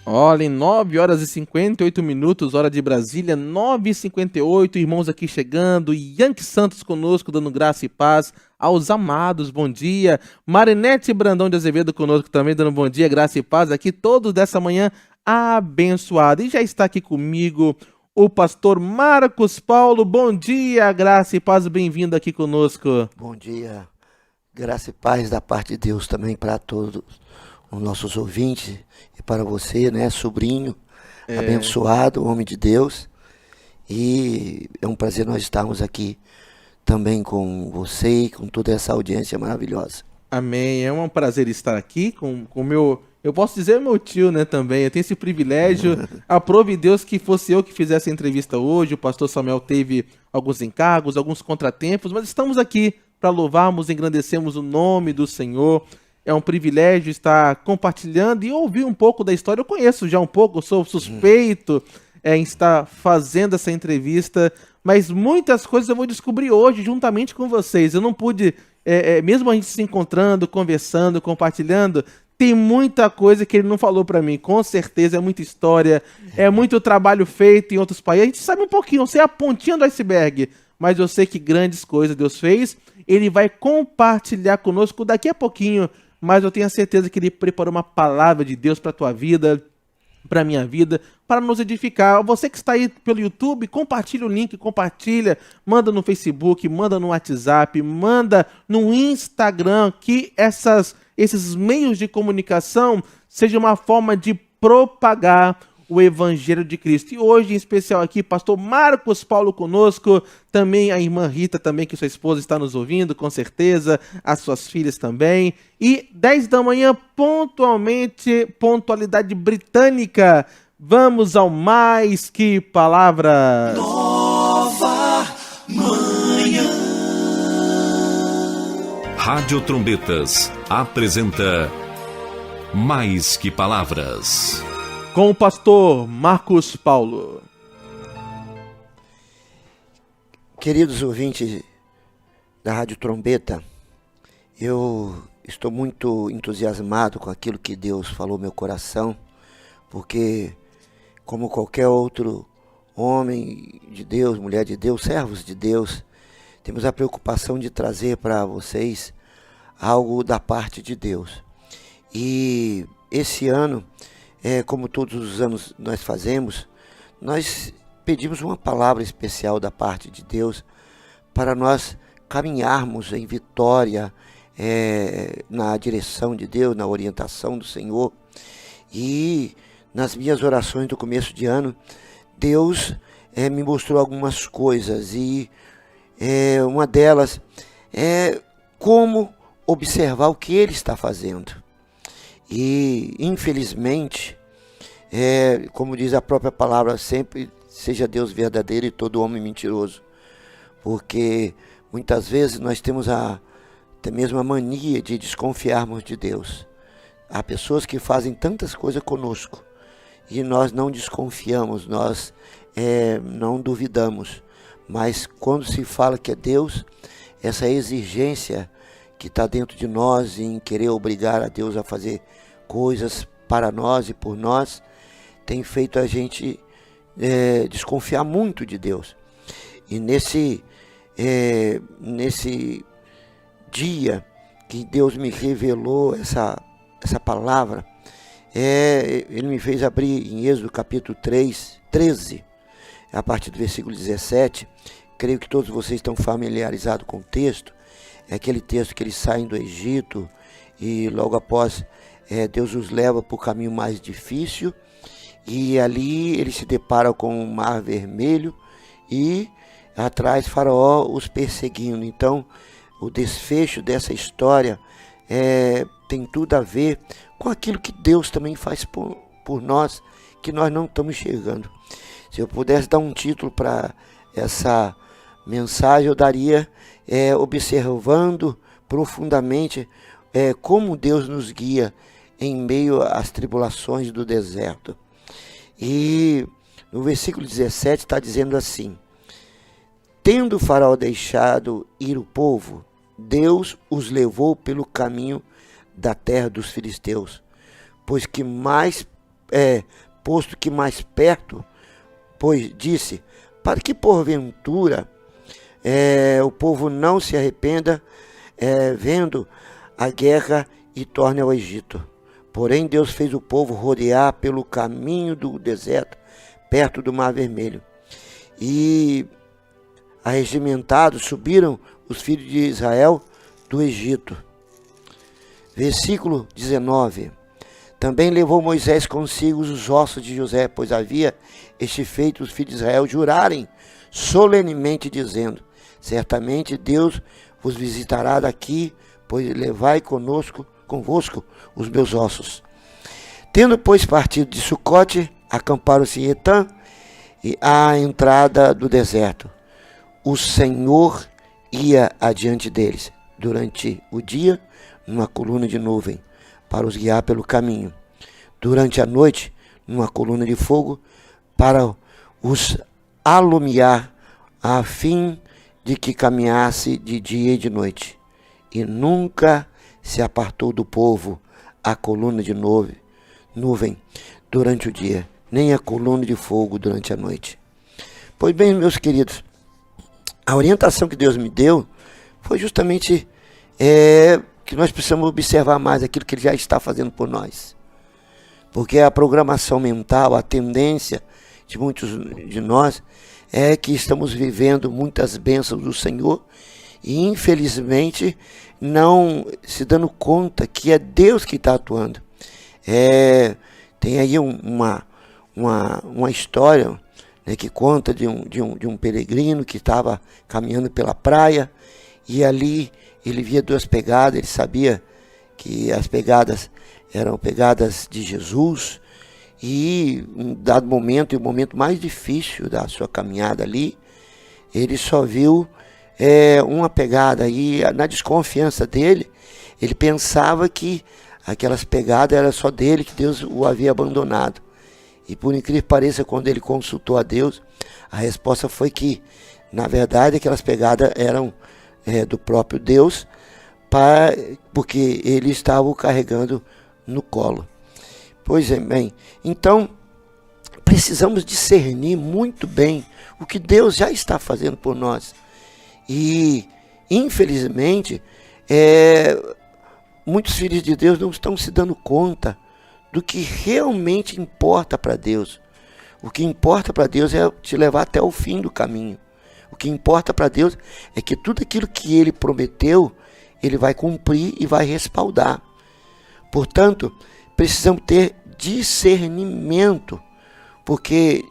Olha, em 9 horas e 58 minutos, hora de Brasília, 9h58, irmãos aqui chegando, Yankee Santos conosco, dando graça e paz aos amados, bom dia. Marinete Brandão de Azevedo conosco também, dando bom dia, graça e paz aqui, todos dessa manhã abençoada. E já está aqui comigo o pastor Marcos Paulo, bom dia, graça e paz, bem-vindo aqui conosco. Bom dia, graça e paz da parte de Deus também para todos os nossos ouvintes e para você, né, sobrinho, abençoado, homem de Deus. E é um prazer nós estarmos aqui também com você e com toda essa audiência maravilhosa. Amém, é um prazer estar aqui com o meu, eu posso dizer meu tio, né, também, eu tenho esse privilégio, aprove Deus que fosse eu que fizesse a entrevista hoje, o pastor Samuel teve alguns encargos, alguns contratempos, mas estamos aqui para louvarmos e engrandecermos o nome do Senhor. É um privilégio estar compartilhando e ouvir um pouco da história. Eu conheço já um pouco, sou suspeito em estar fazendo essa entrevista, mas muitas coisas eu vou descobrir hoje juntamente com vocês. Eu não pude, mesmo a gente se encontrando, conversando, compartilhando, tem muita coisa que ele não falou para mim. Com certeza é muita história, é muito trabalho feito em outros países. A gente sabe um pouquinho, eu sei a pontinha do iceberg, mas eu sei que grandes coisas Deus fez. Ele vai compartilhar conosco daqui a pouquinho, mas eu tenho a certeza que ele preparou uma palavra de Deus para a tua vida, para a minha vida, para nos edificar. Você que está aí pelo YouTube, compartilha o link, compartilha, manda no Facebook, manda no WhatsApp, manda no Instagram, que esses meios de comunicação sejam uma forma de propagar o Evangelho de Cristo. E hoje, em especial aqui, pastor Marcos Paulo conosco, também a irmã Rita também, que sua esposa está nos ouvindo, com certeza, as suas filhas também. E 10 da manhã, pontualmente, pontualidade britânica, vamos ao Mais Que Palavra. Nova Manhã. Rádio Trombetas apresenta Mais Que Palavras, com o pastor Marcos Paulo. Queridos ouvintes da Rádio Trombeta, eu estou muito entusiasmado com aquilo que Deus falou no meu coração, porque como qualquer outro homem de Deus, mulher de Deus, servos de Deus, temos a preocupação de trazer para vocês algo da parte de Deus. E esse ano, como todos os anos nós fazemos, nós pedimos uma palavra especial da parte de Deus para nós caminharmos em vitória na direção de Deus, na orientação do Senhor. E nas minhas orações do começo de ano, Deus me mostrou algumas coisas e uma delas é como observar o que Ele está fazendo. E infelizmente, como diz a própria palavra, sempre seja Deus verdadeiro e todo homem mentiroso, porque muitas vezes nós temos até mesmo a mania de desconfiarmos de Deus. Há pessoas que fazem tantas coisas conosco e nós não desconfiamos, nós não duvidamos, mas quando se fala que é Deus, essa exigência que está dentro de nós em querer obrigar a Deus a fazer coisas para nós e por nós, tem feito a gente desconfiar muito de Deus. E nesse dia que Deus me revelou essa palavra, Ele me fez abrir em Êxodo capítulo 13, a partir do versículo 17, creio que todos vocês estão familiarizados com o texto. É aquele texto que eles saem do Egito e logo após Deus os leva para o caminho mais difícil e ali eles se deparam com o Mar Vermelho e atrás Faraó os perseguindo. Então o desfecho dessa história tem tudo a ver com aquilo que Deus também faz por nós, que nós não estamos enxergando. Se eu pudesse dar um título para essa mensagem, eu daria observando profundamente como Deus nos guia em meio às tribulações do deserto. E no versículo 17 está dizendo assim: tendo Faraó deixado ir o povo, Deus os levou pelo caminho da terra dos filisteus, pois que mais posto que mais perto, pois disse, para que porventura o povo não se arrependa vendo a guerra e torne ao Egito. Porém Deus fez o povo rodear pelo caminho do deserto, perto do Mar Vermelho. E arregimentados subiram os filhos de Israel do Egito. Versículo 19. Também levou Moisés consigo os ossos de José, pois havia este feito os filhos de Israel jurarem solenemente, dizendo, certamente Deus vos visitará daqui, pois levai convosco os meus ossos. Tendo, pois, partido de Sucote, acamparam-se em Etã, e à entrada do deserto. O Senhor ia adiante deles, durante o dia, numa coluna de nuvem, para os guiar pelo caminho. Durante a noite, numa coluna de fogo, para os alumiar, a fim de que caminhasse de dia e de noite. E nunca se apartou do povo a coluna de nuvem durante o dia, nem a coluna de fogo durante a noite. Pois bem, meus queridos, a orientação que Deus me deu foi justamente que nós precisamos observar mais aquilo que Ele já está fazendo por nós. Porque a programação mental, a tendência de muitos de nós é que estamos vivendo muitas bênçãos do Senhor e infelizmente não se dando conta que é Deus que está atuando. Tem aí uma história, né, que conta de um peregrino que estava caminhando pela praia e ali ele via duas pegadas, ele sabia que as pegadas eram pegadas de Jesus e em um dado momento, o momento mais difícil da sua caminhada ali, ele só viu uma pegada e na desconfiança dele, ele pensava que aquelas pegadas eram só dele, que Deus o havia abandonado. E por incrível que pareça, quando ele consultou a Deus, a resposta foi que, na verdade, aquelas pegadas eram do próprio Deus, porque ele estava o carregando no colo. Pois é, bem, então precisamos discernir muito bem o que Deus já está fazendo por nós. E, infelizmente, muitos filhos de Deus não estão se dando conta do que realmente importa para Deus. O que importa para Deus é te levar até o fim do caminho. O que importa para Deus é que tudo aquilo que Ele prometeu, Ele vai cumprir e vai respaldar. Portanto, precisamos ter discernimento, porque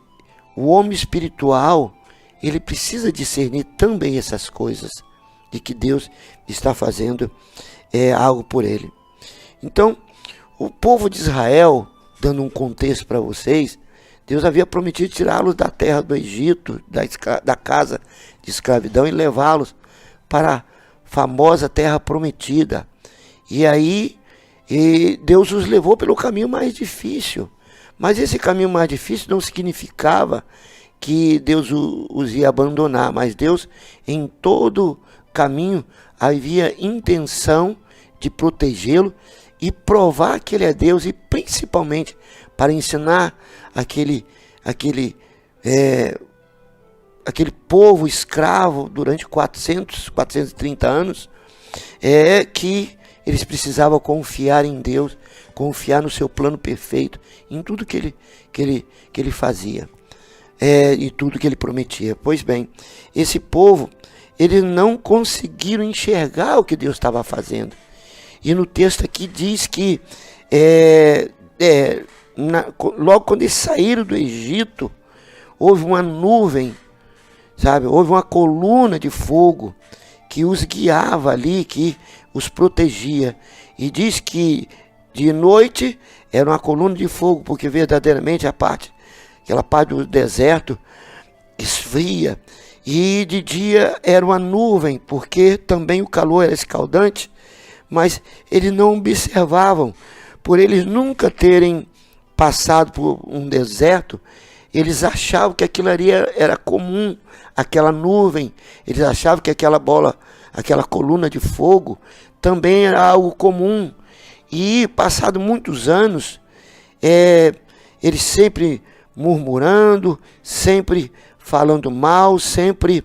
o homem espiritual, ele precisa discernir também essas coisas, de que Deus está fazendo algo por ele. Então, o povo de Israel, dando um contexto para vocês, Deus havia prometido tirá-los da terra do Egito, da casa de escravidão, e levá-los para a famosa terra prometida. E aí, Deus os levou pelo caminho mais difícil. Mas esse caminho mais difícil não significava que Deus os ia abandonar, mas Deus, em todo caminho, havia intenção de protegê-lo e provar que Ele é Deus, e principalmente para ensinar aquele povo escravo durante 430 anos, que eles precisavam confiar em Deus, confiar no seu plano perfeito, em tudo que ele fazia, e tudo que ele prometia. Pois bem, esse povo, eles não conseguiram enxergar o que Deus estava fazendo. E no texto aqui diz que logo quando eles saíram do Egito, houve uma nuvem, sabe? Houve uma coluna de fogo que os guiava ali, que os protegia. E diz que de noite era uma coluna de fogo, porque verdadeiramente aquela parte do deserto esfria. E de dia era uma nuvem, porque também o calor era escaldante, mas eles não observavam. Por eles nunca terem passado por um deserto, eles achavam que aquilo ali era comum, aquela nuvem. Eles achavam que aquela coluna de fogo também era algo comum. E passado muitos anos, eles sempre murmurando, sempre falando mal, sempre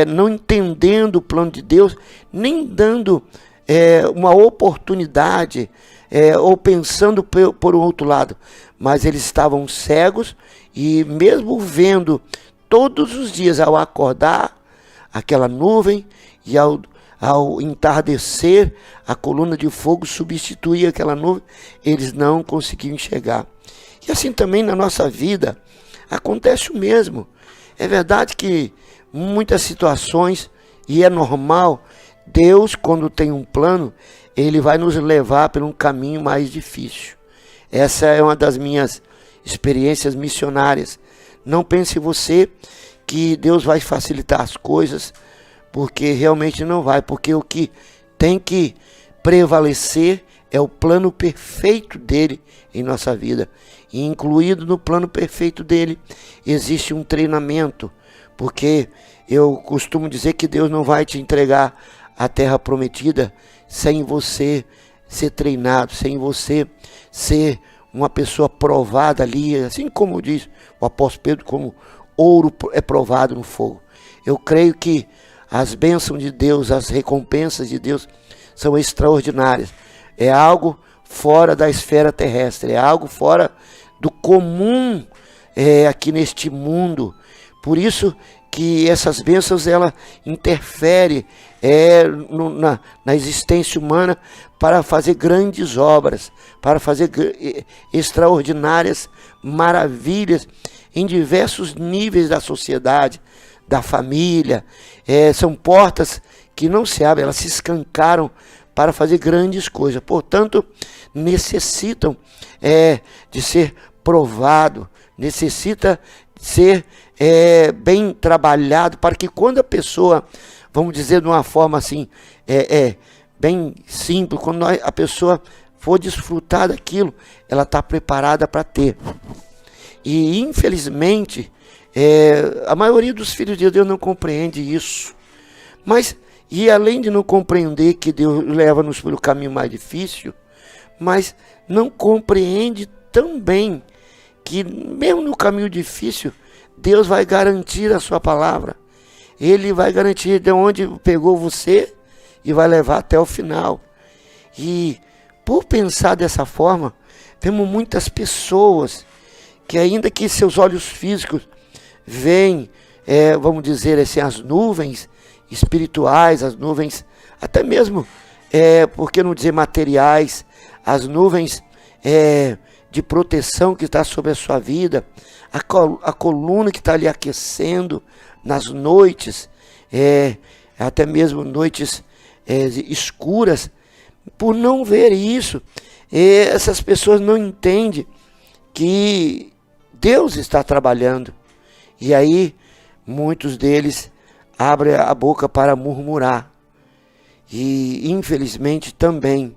não entendendo o plano de Deus, nem dando uma oportunidade, ou pensando por um outro lado. Mas eles estavam cegos, e mesmo vendo todos os dias ao acordar aquela nuvem, e ao entardecer a coluna de fogo substituía aquela nuvem, eles não conseguiam enxergar. E assim também na nossa vida acontece o mesmo. É verdade que muitas situações, e é normal, Deus, quando tem um plano, Ele vai nos levar por um caminho mais difícil. Essa é uma das minhas experiências missionárias. Não pense você que Deus vai facilitar as coisas, porque realmente não vai, porque o que tem que prevalecer é o plano perfeito dele em nossa vida. E incluído no plano perfeito dele existe um treinamento, porque eu costumo dizer que Deus não vai te entregar a terra prometida sem você ser treinado, sem você ser uma pessoa provada ali, assim como diz o apóstolo Pedro, como ouro é provado no fogo. Eu creio que as bênçãos de Deus, as recompensas de Deus são extraordinárias. É algo fora da esfera terrestre, é algo fora do comum aqui neste mundo. Por isso que essas bênçãos ela interferem na existência humana para fazer grandes obras, para fazer extraordinárias maravilhas em diversos níveis da sociedade, da família. São portas que não se abrem, elas se escancaram para fazer grandes coisas. Portanto, necessitam de ser provado, necessita ser bem trabalhado, para que quando a pessoa, vamos dizer de uma forma assim, bem simples, quando a pessoa for desfrutar daquilo, ela está preparada para ter. E infelizmente, a maioria dos filhos de Deus não compreende isso. Mas, e além de não compreender que Deus leva-nos pelo caminho mais difícil, mas não compreende também que mesmo no caminho difícil, Deus vai garantir a sua palavra. Ele vai garantir de onde pegou você e vai levar até o final. E por pensar dessa forma, temos muitas pessoas que, ainda que seus olhos físicos veem, vamos dizer assim, as nuvens espirituais, as nuvens, até mesmo, por que não dizer materiais, as nuvens de proteção que está sobre a sua vida, a coluna que está ali aquecendo nas noites, até mesmo noites escuras. Por não ver isso, essas pessoas não entendem que Deus está trabalhando. E aí muitos deles abrem a boca para murmurar. E infelizmente também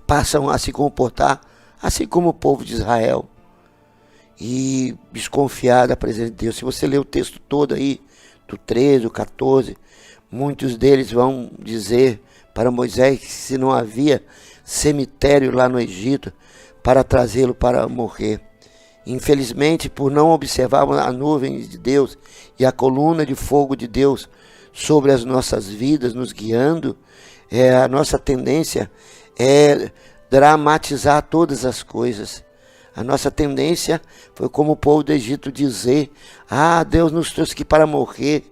passam a se comportar assim como o povo de Israel, e desconfiar da presença de Deus. Se você ler o texto todo aí, do 13, do 14, muitos deles vão dizer para Moisés que se não havia cemitério lá no Egito para trazê-lo para morrer. Infelizmente, por não observar a nuvem de Deus e a coluna de fogo de Deus sobre as nossas vidas, nos guiando, a nossa tendência é dramatizar todas as coisas. A nossa tendência foi como o povo do Egito dizer: Deus nos trouxe aqui para morrer,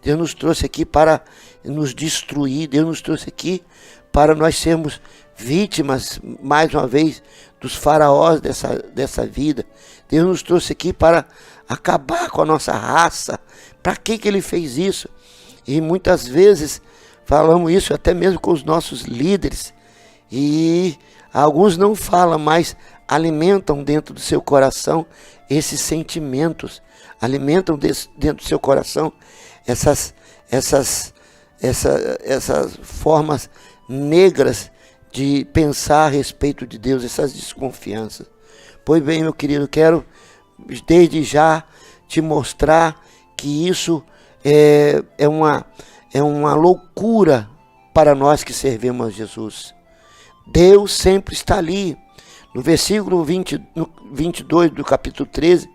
Deus nos trouxe aqui para nos destruir, Deus nos trouxe aqui para nós sermos vítimas, mais uma vez, dos faraós dessa vida. Deus nos trouxe aqui para acabar com a nossa raça. Para que Ele fez isso? E muitas vezes falamos isso até mesmo com os nossos líderes, e alguns não falam, mas alimentam dentro do seu coração esses sentimentos, alimentam dentro do seu coração essas formas negras de pensar a respeito de Deus, essas desconfianças. Pois bem, meu querido, quero desde já te mostrar que isso é uma loucura para nós que servimos a Jesus. Deus sempre está ali. No versículo 22 do capítulo 13,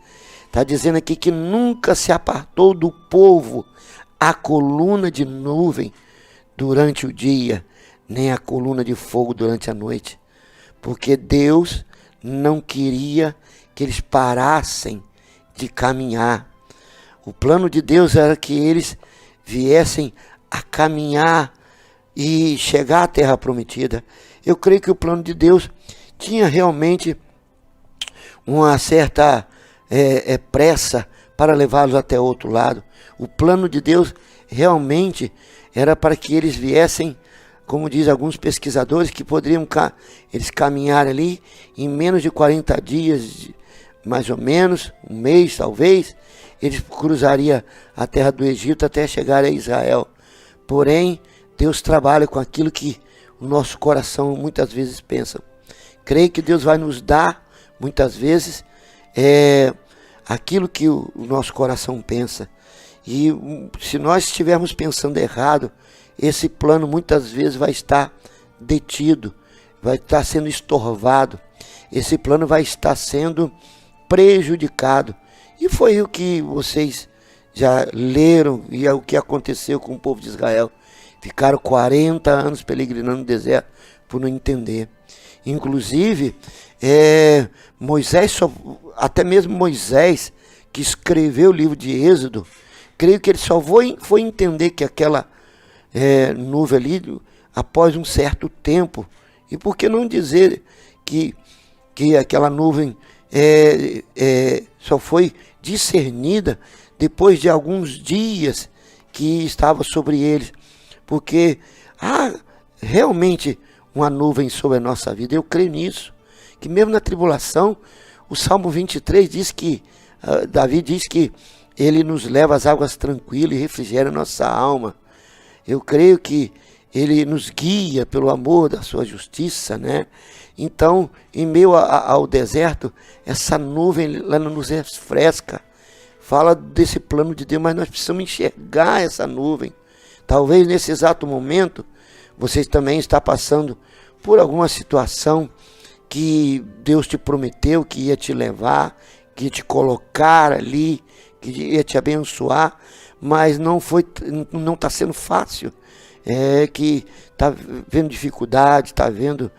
está dizendo aqui que nunca se apartou do povo a coluna de nuvem durante o dia, nem a coluna de fogo durante a noite. Porque Deus não queria que eles parassem de caminhar. O plano de Deus era que eles viessem a caminhar e chegar à terra prometida. Eu creio que o plano de Deus tinha realmente uma certa pressa para levá-los até o outro lado. O plano de Deus realmente era para que eles viessem, como diz alguns pesquisadores, que poderiam eles caminhar ali em menos de 40 dias, mais ou menos, um mês talvez, eles cruzariam a terra do Egito até chegar a Israel. Porém, Deus trabalha com aquilo que o nosso coração muitas vezes pensa. Creio que Deus vai nos dar, muitas vezes, aquilo que o nosso coração pensa. E se nós estivermos pensando errado, esse plano muitas vezes vai estar detido, vai estar sendo estorvado, esse plano vai estar sendo prejudicado. E foi o que vocês já leram e é o que aconteceu com o povo de Israel. Ficaram 40 anos peregrinando no deserto por não entender. Inclusive, até mesmo Moisés, que escreveu o livro de Êxodo, creio que ele só foi entender que aquela nuvem ali, após um certo tempo. E por que não dizer que aquela nuvem só foi discernida depois de alguns dias que estava sobre eles? Porque há realmente uma nuvem sobre a nossa vida. Eu creio nisso, que mesmo na tribulação, o Salmo 23 diz que, Davi diz que ele nos leva às águas tranquilas e refrigera a nossa alma. Eu creio que ele nos guia pelo amor da sua justiça, né? Então, em meio ao deserto, essa nuvem ela nos refresca. Fala desse plano de Deus, mas nós precisamos enxergar essa nuvem. Talvez nesse exato momento, você também está passando por alguma situação que Deus te prometeu que ia te levar, que ia te colocar ali, que ia te abençoar, mas não está sendo fácil. Que está vendo dificuldade, está vendo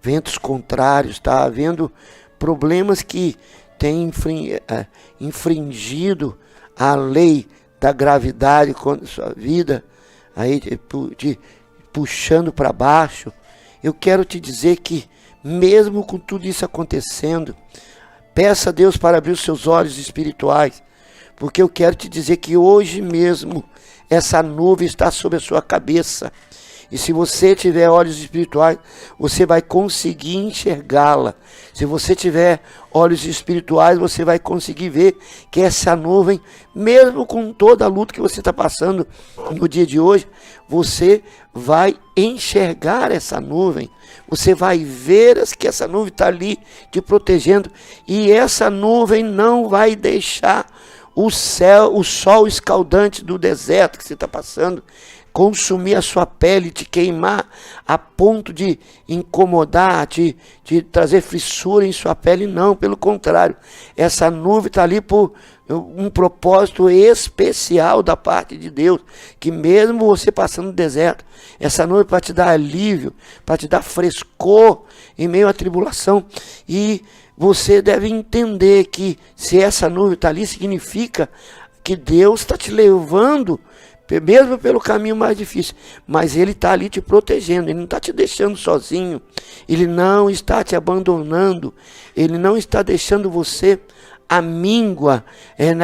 ventos contrários, está havendo problemas que têm infringido a lei da gravidade contra a sua vida, aí te puxando para baixo. Eu quero te dizer que mesmo com tudo isso acontecendo, peça a Deus para abrir os seus olhos espirituais, porque eu quero te dizer que hoje mesmo essa nuvem está sobre a sua cabeça. E se você tiver olhos espirituais, você vai conseguir enxergá-la. Se você tiver olhos espirituais, você vai conseguir ver que essa nuvem, mesmo com toda a luta que você está passando no dia de hoje, você vai enxergar essa nuvem. Você vai ver que essa nuvem está ali te protegendo. E essa nuvem não vai deixar o sol escaldante do deserto que você está passando consumir a sua pele, te queimar a ponto de incomodar, de trazer fissura em sua pele. Não, pelo contrário, essa nuvem está ali por um propósito especial da parte de Deus, que mesmo você passando no deserto, essa nuvem para te dar alívio, para te dar frescor em meio à tribulação. E você deve entender que se essa nuvem está ali, significa que Deus está te levando, mesmo pelo caminho mais difícil, mas Ele está ali te protegendo, Ele não está te deixando sozinho, Ele não está te abandonando, Ele não está deixando você à míngua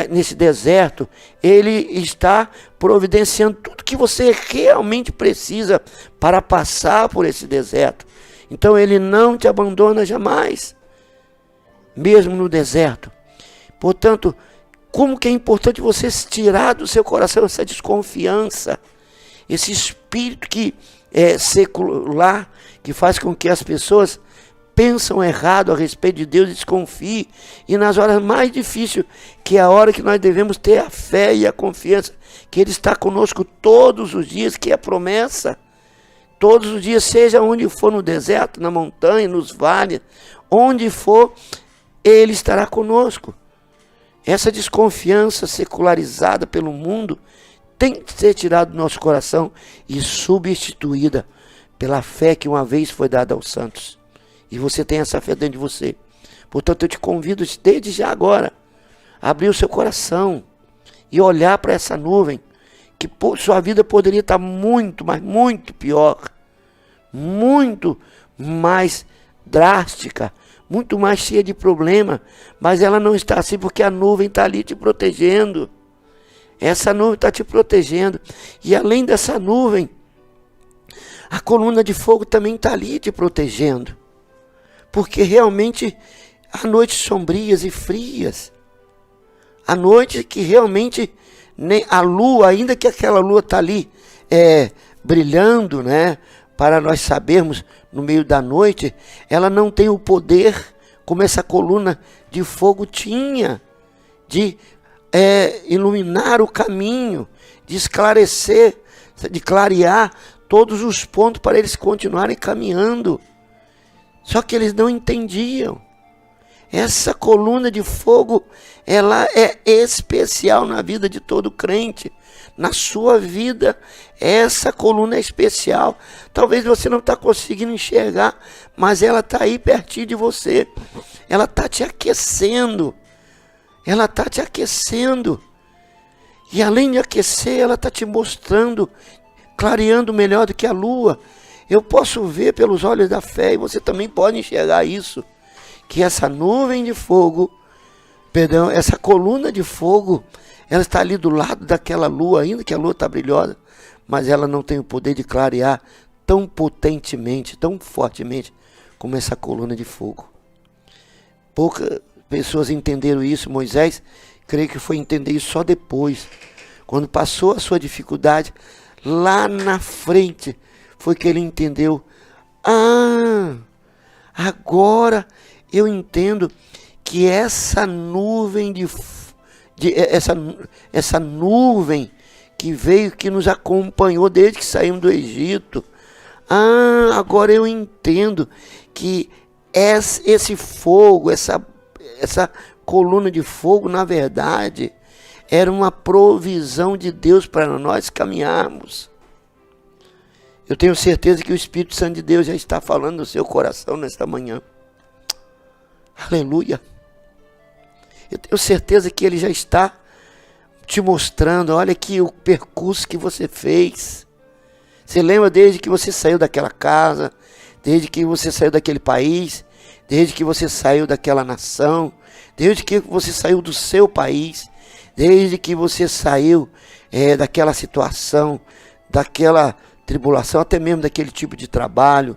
nesse deserto. Ele está providenciando tudo que você realmente precisa para passar por esse deserto. Então Ele não te abandona jamais, mesmo no deserto. Portanto, como que é importante você tirar do seu coração essa desconfiança, esse espírito que é secular, que faz com que as pessoas pensam errado a respeito de Deus e desconfiem. E nas horas mais difíceis, que é a hora que nós devemos ter a fé e a confiança, que Ele está conosco todos os dias, que é a promessa. todos os dias, seja onde for, no deserto, na montanha, nos vales, onde for, Ele estará conosco. Essa desconfiança secularizada pelo mundo tem que ser tirada do nosso coração e substituída pela fé que uma vez foi dada aos santos. E você tem essa fé dentro de você. Portanto, eu te convido desde já agora a abrir o seu coração e olhar para essa nuvem, que sua vida poderia estar muito, mas muito pior, muito mais drástica, muito mais cheia de problema, mas ela não está assim porque a nuvem está ali te protegendo. Essa nuvem está te protegendo. E além dessa nuvem, a coluna de fogo também está ali te protegendo. Porque realmente há noites sombrias e frias. Há noites que realmente nem a lua, ainda que aquela lua está ali brilhando, né, para nós sabermos no meio da noite, ela não tem o poder como essa coluna de fogo tinha, de iluminar o caminho, de esclarecer, de clarear todos os pontos para eles continuarem caminhando. Só que eles não entendiam. Essa coluna de fogo, ela é especial na vida de todo crente. Na sua vida, essa coluna é especial. Talvez você não está conseguindo enxergar, mas ela está aí pertinho de você. Ela está te aquecendo. Ela está te aquecendo. E além de aquecer, ela está te mostrando, clareando melhor do que a lua. Eu posso ver pelos olhos da fé, e você também pode enxergar isso, que essa nuvem de fogo, essa coluna de fogo, ela está ali do lado daquela lua, ainda que a lua está brilhosa, mas ela não tem o poder de clarear tão potentemente, tão fortemente, como essa coluna de fogo. Poucas pessoas entenderam isso. Moisés, creio que foi entender isso só depois, quando passou a sua dificuldade, lá na frente, foi que ele entendeu, agora eu entendo que essa nuvem essa nuvem que veio, que nos acompanhou desde que saímos do Egito, agora eu entendo que esse fogo, essa coluna de fogo, na verdade, era uma provisão de Deus para nós caminharmos. Eu tenho certeza que o Espírito Santo de Deus já está falando no seu coração nesta manhã. Aleluia. Eu tenho certeza que Ele já está te mostrando, olha aqui o percurso que você fez. Você lembra desde que você saiu daquela casa, desde que você saiu daquele país, desde que você saiu daquela nação, desde que você saiu do seu país, desde que você saiu daquela situação, daquela tribulação, até mesmo daquele tipo de trabalho,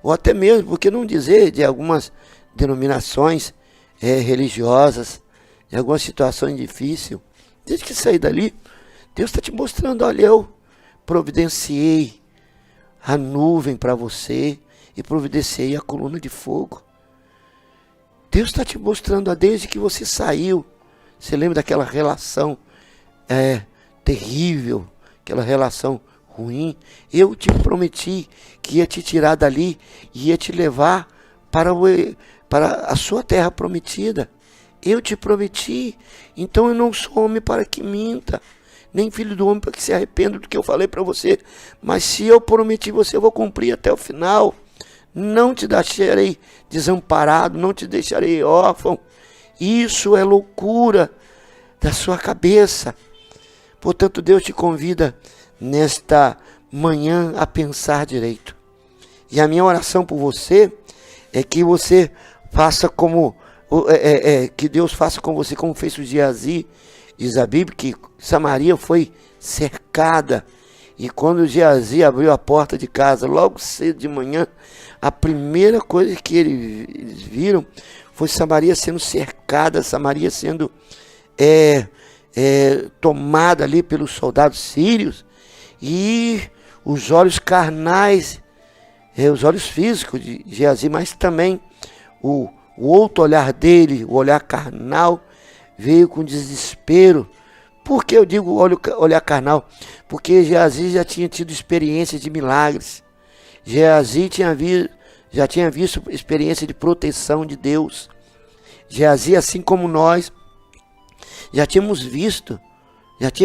ou até mesmo, por que não dizer, de algumas denominações religiosas, de algumas situações difíceis. Desde que sair dali, Deus está te mostrando, olha, eu providenciei a nuvem para você e providenciei a coluna de fogo. Deus está te mostrando, desde que você saiu, você lembra daquela relação terrível, aquela relação ruim? Eu te prometi que ia te tirar dali e ia te levar para a sua terra prometida. Eu te prometi, então eu não sou homem para que minta, nem filho do homem para que se arrependa do que eu falei para você. Mas se eu prometi você, eu vou cumprir até o final. Não te deixarei desamparado, não te deixarei órfão. Isso é loucura da sua cabeça. Portanto, Deus te convida nesta manhã a pensar direito. E a minha oração por você é que você faça como que Deus faça com você como fez o Geazi. Diz a Bíblia que Samaria foi cercada, e quando Geazi abriu a porta de casa logo cedo de manhã, a primeira coisa que eles viram foi Samaria sendo cercada, Samaria sendo tomada ali pelos soldados sírios, e os olhos carnais, os olhos físicos de Geazi, mas também o outro olhar dele, o olhar carnal, veio com desespero. Por que eu digo olhar carnal? Porque Geazi já tinha tido experiências de milagres. Geazi já tinha visto experiência de proteção de Deus. Geazi, assim como nós, já tinha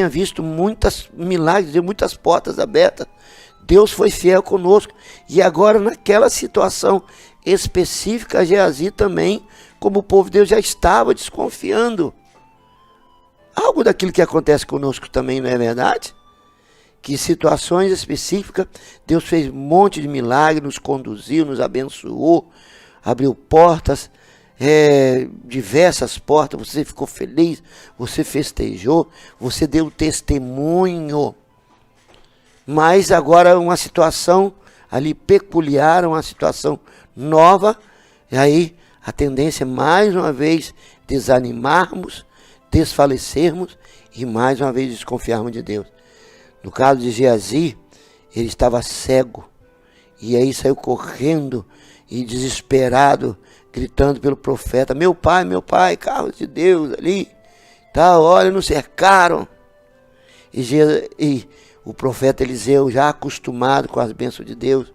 visto muitos milagres, muitas portas abertas. Deus foi fiel conosco. E agora, naquela situação específica, Geazi também, como o povo de Deus, já estava desconfiando. Algo daquilo que acontece conosco também, não é verdade? Que situações específicas, Deus fez um monte de milagres, nos conduziu, nos abençoou, abriu portas, diversas portas, você ficou feliz, você festejou, você deu testemunho. Mas agora uma situação ali peculiar, uma situação nova, e aí a tendência é mais uma vez desanimarmos, desfalecermos e mais uma vez desconfiarmos de Deus. No caso de Geazi, ele estava cego, e aí saiu correndo e desesperado, gritando pelo profeta: meu pai, carros de Deus ali, tal, olha, nos cercaram. E o profeta Eliseu, já acostumado com as bênçãos de Deus,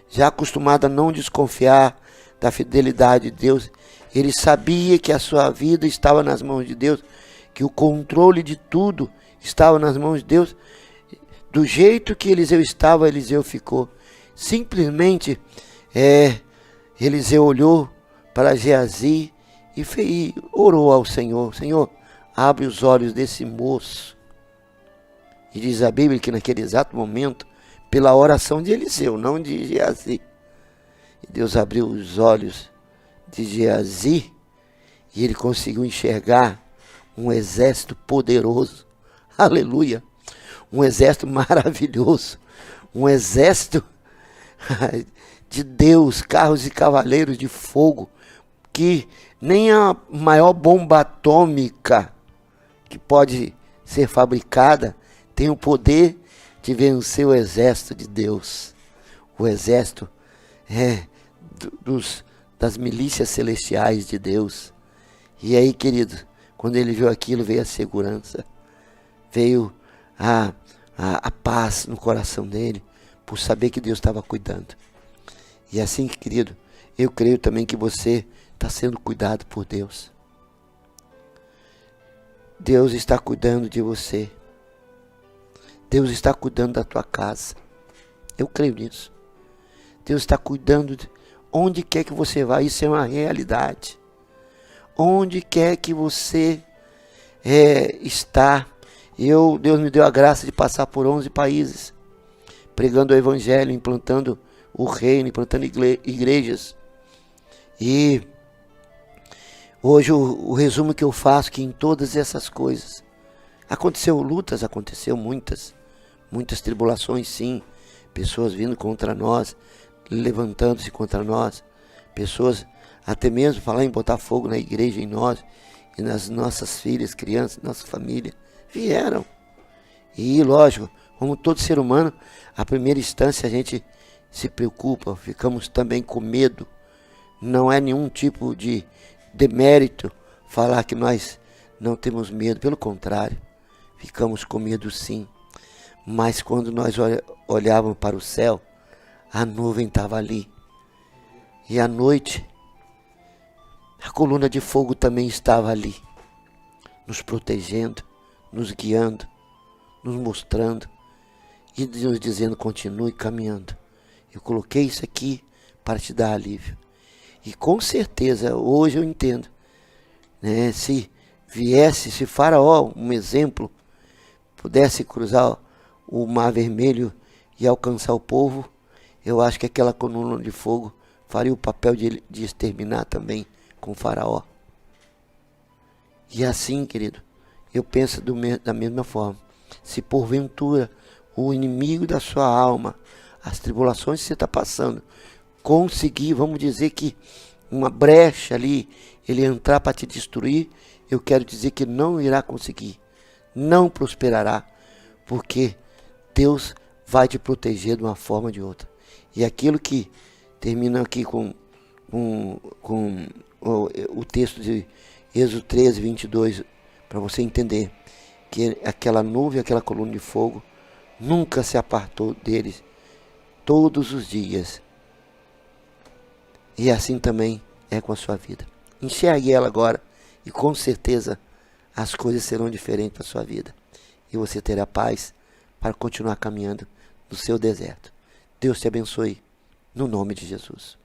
já acostumado a não desconfiar da fidelidade de Deus, ele sabia que a sua vida estava nas mãos de Deus, que o controle de tudo estava nas mãos de Deus. Do jeito que Eliseu estava, Eliseu ficou. Simplesmente, Eliseu olhou para Geazi e orou ao Senhor: Senhor, abre os olhos desse moço. E diz a Bíblia que naquele exato momento, pela oração de Eliseu, não de Geazi, Deus abriu os olhos de Geazi e ele conseguiu enxergar um exército poderoso. Aleluia! Um exército maravilhoso, um exército de Deus, carros e cavaleiros de fogo, que nem a maior bomba atômica que pode ser fabricada tem o poder de vencer o exército de Deus. O exército das milícias celestiais de Deus. E aí, querido, quando ele viu aquilo, veio a segurança, veio a paz no coração dele, por saber que Deus estava cuidando. E assim, querido, eu creio também que você está sendo cuidado por Deus. Deus está cuidando de você. Deus está cuidando da tua casa. Eu creio nisso. Deus está cuidando de onde quer que você vá. Isso é uma realidade. Onde quer que você está. Deus me deu a graça de passar por 11 países, pregando o evangelho, implantando o reino, implantando igrejas. E hoje o resumo que eu faço, que em todas essas coisas aconteceu lutas, aconteceu muitas tribulações, sim, pessoas vindo contra nós, levantando-se contra nós, pessoas até mesmo falar em botar fogo na igreja, em nós e nas nossas filhas, crianças, nossa família, vieram. E lógico, como todo ser humano, a primeira instância a gente se preocupa, ficamos também com medo. Não é nenhum tipo de demérito falar que nós não temos medo, pelo contrário, ficamos com medo sim. Mas quando nós olhávamos para o céu, a nuvem estava ali. E à noite, a coluna de fogo também estava ali, nos protegendo, nos guiando, nos mostrando e nos dizendo: continue caminhando. Eu coloquei isso aqui para te dar alívio. E com certeza, hoje eu entendo, né, se Faraó, um exemplo, pudesse cruzar o Mar Vermelho e alcançar o povo, eu acho que aquela coluna de fogo faria o papel de exterminar também com Faraó. E assim, querido, eu penso da mesma forma. Se porventura o inimigo da sua alma, as tribulações que você está passando, conseguir, vamos dizer que uma brecha ali, ele entrar para te destruir, eu quero dizer que não irá conseguir, não prosperará, porque Deus vai te proteger de uma forma ou de outra. E aquilo que termina aqui com o texto de Êxodo 13, 22, para você entender que aquela nuvem, aquela coluna de fogo, nunca se apartou deles, todos os dias. E assim também é com a sua vida. Enxergue ela agora e com certeza as coisas serão diferentes para a sua vida. E você terá paz para continuar caminhando no seu deserto. Deus te abençoe, no nome de Jesus.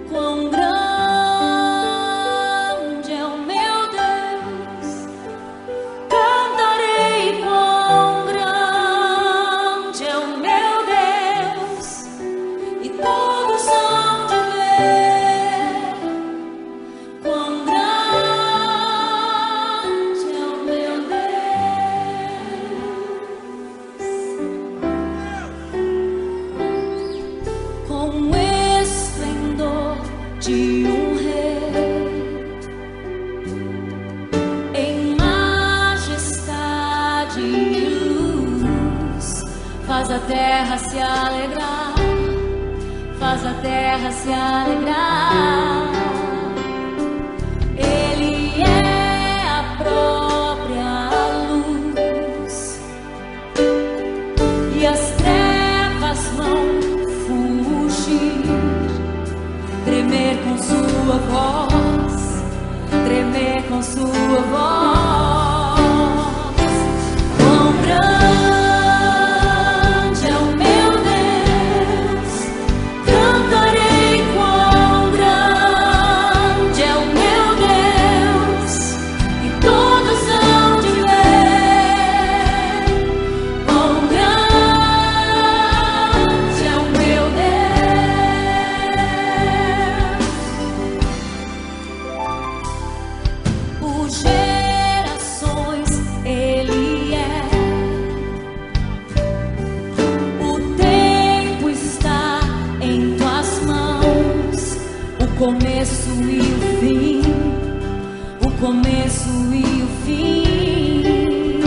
Quão grande é o meu Deus, cantarei quão grande é o meu Deus, e todos hão de ver quão grande é o meu Deus. Com esplendor de um rei, em majestade e luz, faz a terra se alegrar, faz a terra se alegrar. Ele é a própria luz, e as trevas vão fugir, tremer com sua voz, tremer com sua voz. Quão grande é o meu Deus, cantarei quão grande é o meu Deus, e todos hão de ver quão grande é o meu Deus. Por gerações Ele é, o tempo está em tuas mãos, o começo e o fim, o começo e o fim.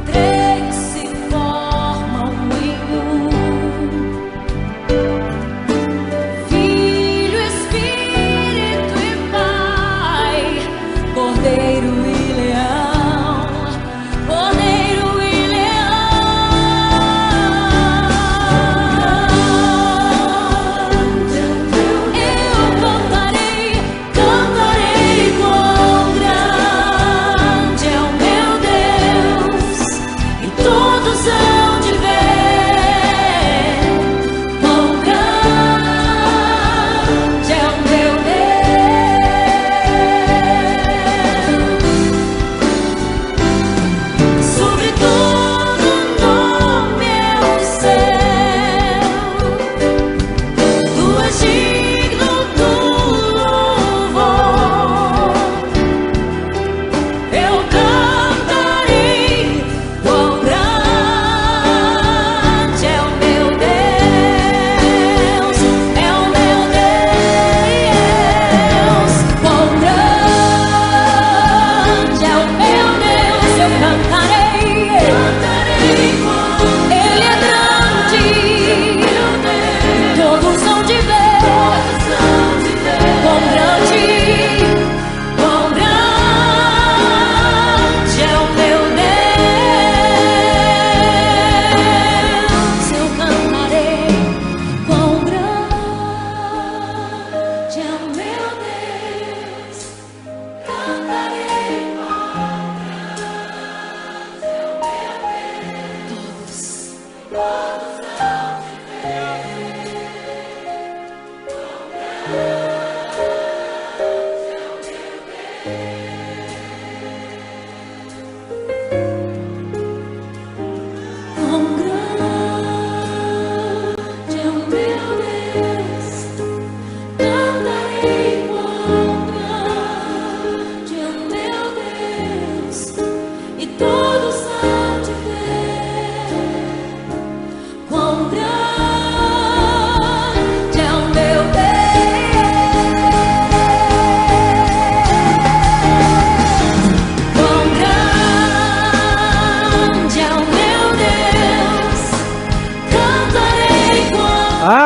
Três se formam em um: Filho, Espírito e Pai, Cordeiro e Leão, Cordeiro e Leão. Eu cantarei, cantarei quão grande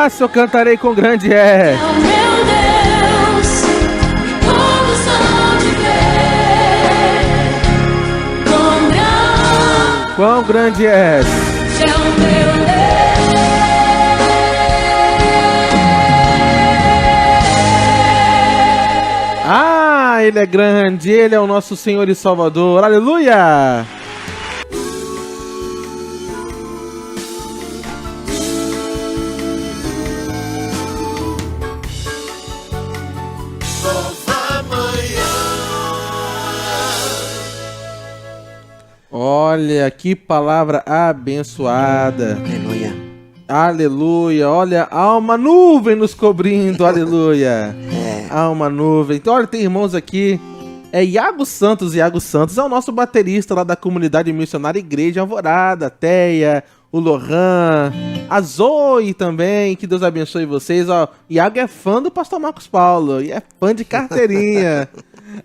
face eu cantarei com grande é. É o meu Deus, todos hão de ver. Quão grande és. É o meu Deus. Ah, Ele é grande, Ele é o nosso Senhor e Salvador. Aleluia! Olha, que palavra abençoada. Aleluia. Aleluia. Olha, há uma nuvem nos cobrindo. Aleluia. Há uma nuvem. Então, olha, tem irmãos aqui. É Iago Santos. Iago Santos é o nosso baterista lá da comunidade missionária Igreja Alvorada. A Teia, o Lohan, a Zoe também. Que Deus abençoe vocês. Ó, Iago é fã do pastor Marcos Paulo. E é fã de carteirinha.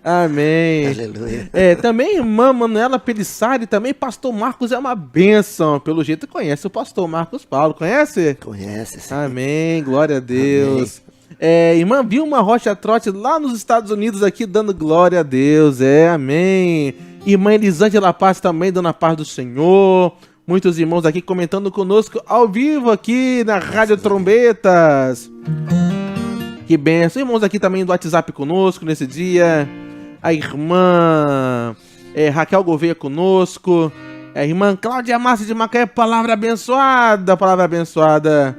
Amém. Aleluia. Também irmã Manuela Pelissari, também pastor Marcos é uma bênção. Pelo jeito conhece o pastor Marcos Paulo, conhece? Conhece, sim. Amém, glória a Deus. Irmã Vilma Rocha Trotti lá nos Estados Unidos aqui dando glória a Deus, amém. Irmã Elisângela Paz também dando a paz do Senhor. Muitos irmãos aqui comentando conosco ao vivo aqui na Rádio Trombetas. Que bênção. Irmãos aqui também do WhatsApp conosco nesse dia. A irmã Raquel Gouveia conosco. A irmã Cláudia Márcia de Macaé, palavra abençoada, palavra abençoada.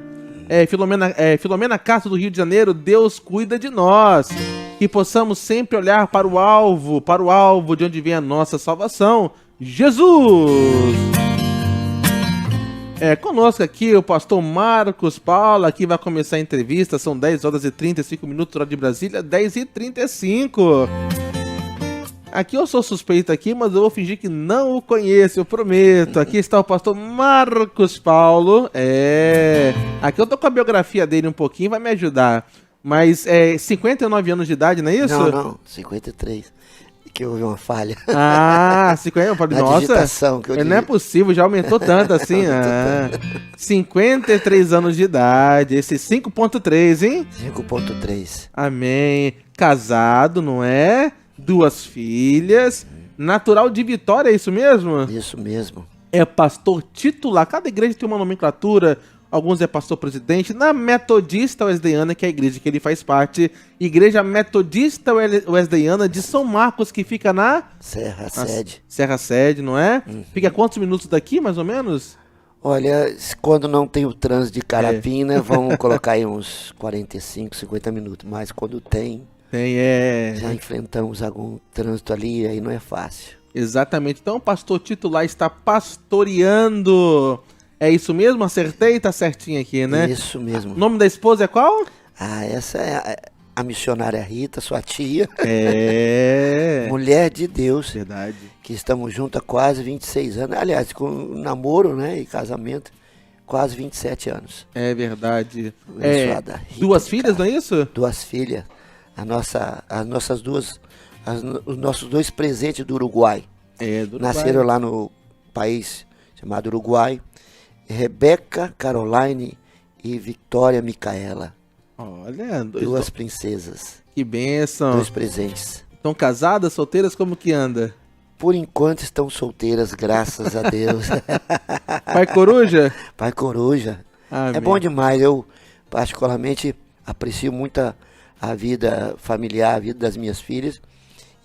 Filomena Castro do Rio de Janeiro, Deus cuida de nós. Que possamos sempre olhar para o alvo de onde vem a nossa salvação, Jesus. Conosco aqui o pastor Marcos Paulo, aqui vai começar a entrevista, são 10 horas e 35 minutos, hora de Brasília, 10h35. Aqui eu sou suspeito aqui, mas eu vou fingir que não o conheço, eu prometo. Aqui está o pastor Marcos Paulo, aqui eu tô com a biografia dele um pouquinho, vai me ajudar. Mas 59 anos de idade, não é isso? Não, 53. Que houve uma falha. 50, eu falei, nossa, digitação, que eu não é possível, já aumentou tanto assim. 53 anos de idade, esse 5.3, hein? 5.3. Amém. Casado, não é? 2 filhas, natural de Vitória, é isso mesmo? Isso mesmo. É pastor titular, cada igreja tem uma nomenclatura. Alguns é pastor presidente. Na Metodista Wesleyana, que é a igreja que ele faz parte, Igreja Metodista Wesleyana de São Marcos, que fica na Serra Sede. Serra Sede, não é? Fica a quantos minutos daqui, mais ou menos? Olha, quando não tem o trânsito de Carapina, vamos colocar aí uns 45, 50 minutos. Mas quando tem, já enfrentamos algum trânsito ali, aí não é fácil. Exatamente. Então o pastor titular está pastoreando. É isso mesmo? Acertei? Tá certinho aqui, né? Isso mesmo. O nome da esposa é qual? Essa é a missionária Rita, sua tia. Mulher de Deus. Verdade. Que estamos juntos há quase 26 anos. Aliás, com namoro, né, e casamento, quase 27 anos. É verdade. Abençoada Rita 2 filhas, não é isso? 2 filhas. Os nossos 2 presentes do Uruguai. Do Uruguai. Nasceram lá no país chamado Uruguai. Rebeca, Caroline e Victoria Micaela. Olha, 2 princesas. Que bênção. 2 presentes. Estão casadas, solteiras, como que anda? Por enquanto estão solteiras, graças a Deus. Pai Coruja? Pai Coruja. Amém. É bom demais. Eu particularmente aprecio muito a vida familiar, a vida das minhas filhas.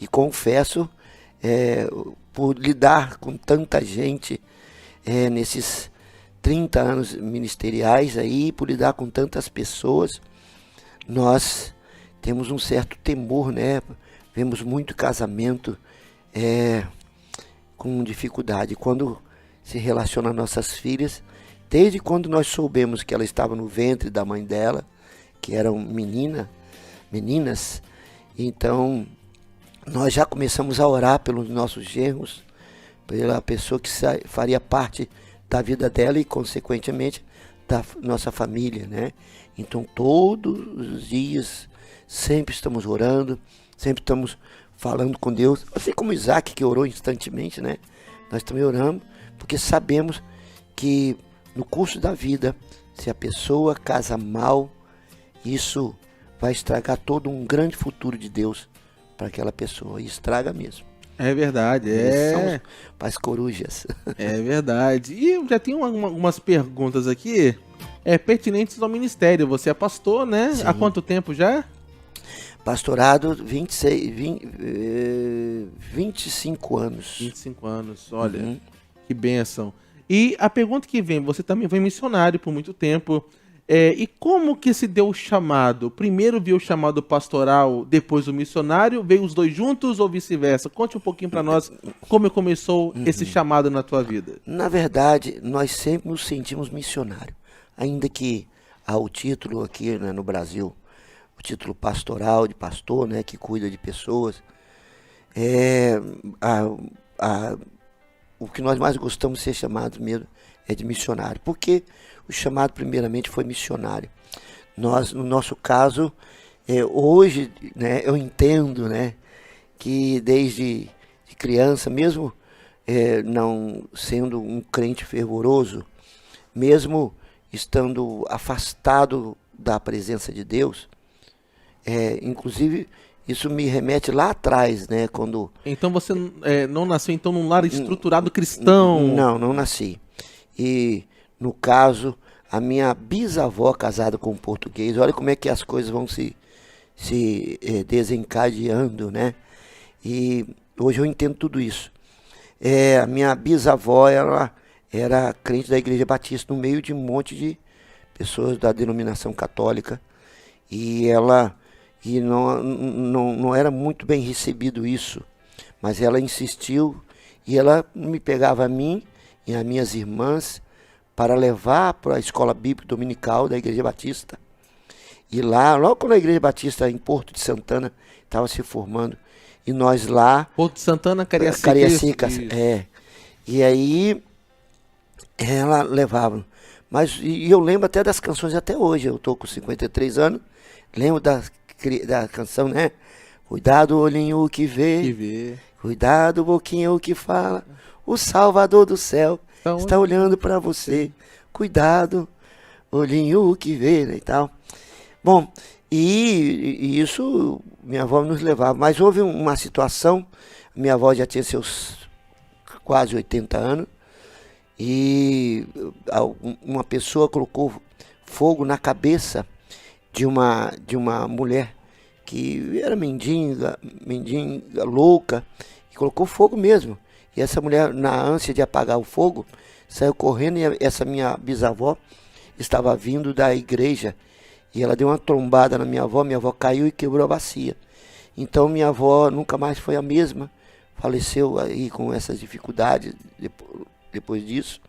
E confesso, por lidar com tanta gente nesses 30 anos ministeriais aí, por lidar com tantas pessoas, nós temos um certo temor, né? Vemos muito casamento com dificuldade. Quando se relaciona a nossas filhas, desde quando nós soubemos que ela estava no ventre da mãe dela, que eram meninas, então nós já começamos a orar pelos nossos genros, pela pessoa que faria parte da vida dela e, consequentemente, da nossa família, né? Então, todos os dias, sempre estamos orando, sempre estamos falando com Deus. Assim como Isaac, que orou instantemente, né? Nós também oramos, porque sabemos que no curso da vida Se a pessoa casa mal, isso vai estragar todo um grande futuro de Deus para aquela pessoa. E estraga mesmo. É verdade, São as corujas. é verdade. E eu já tenho algumas perguntas aqui, pertinentes ao ministério. Você é pastor, né? Sim. Há quanto tempo já? Pastorado, 25 anos. 25 anos, olha, Uhum. que bênção. E a pergunta que vem, você também foi missionário por muito tempo, e como que se deu o chamado? Primeiro veio o chamado pastoral, depois o missionário, veio os dois juntos ou vice-versa? Conte um pouquinho para nós como começou esse chamado na tua vida. Na verdade, nós sempre nos sentimos missionários. Ainda que há o título aqui, né, no Brasil, o título pastoral, de pastor, né, que cuida de pessoas. O que nós mais gostamos de ser chamados mesmo é de missionário. Porque o chamado primeiramente foi missionário. Nós, no nosso caso, hoje, né, eu entendo, né, que desde criança, mesmo não sendo um crente fervoroso, mesmo estando afastado da presença de Deus, inclusive isso me remete lá atrás, né, quando... Então você não nasceu então num lar estruturado cristão? Não nasci. E, no caso, a minha bisavó casada com um português, olha como é que as coisas vão se desencadeando, né? E hoje eu entendo tudo isso. A minha bisavó, ela era crente da Igreja Batista, no meio de um monte de pessoas da denominação católica. E não era muito bem recebido isso, mas ela insistiu e ela me pegava a mim e as minhas irmãs para levar para a escola bíblica dominical da Igreja Batista. E lá, logo quando a Igreja Batista em Porto de Santana estava se formando, e nós lá... Porto de Santana, Cariacica. Cariacica, isso. E aí ela levava. Mas e eu lembro até das canções até hoje. Eu estou com 53 anos, lembro da canção, né? Cuidado, olhinho que vê. Que vê. Cuidado, boquinha que fala. O Salvador do céu está olhando para você. Cuidado, olhinho que vê, né, e tal. Bom, e isso minha avó nos levava. Mas houve uma situação, minha avó já tinha seus quase 80 anos, e uma pessoa colocou fogo na cabeça de uma mulher que era mendiga louca, e colocou fogo mesmo. E essa mulher, na ânsia de apagar o fogo, saiu correndo, e essa minha bisavó estava vindo da igreja, e ela deu uma trombada na minha avó caiu e quebrou a bacia. Então minha avó nunca mais foi a mesma, faleceu aí com essas dificuldades depois disso.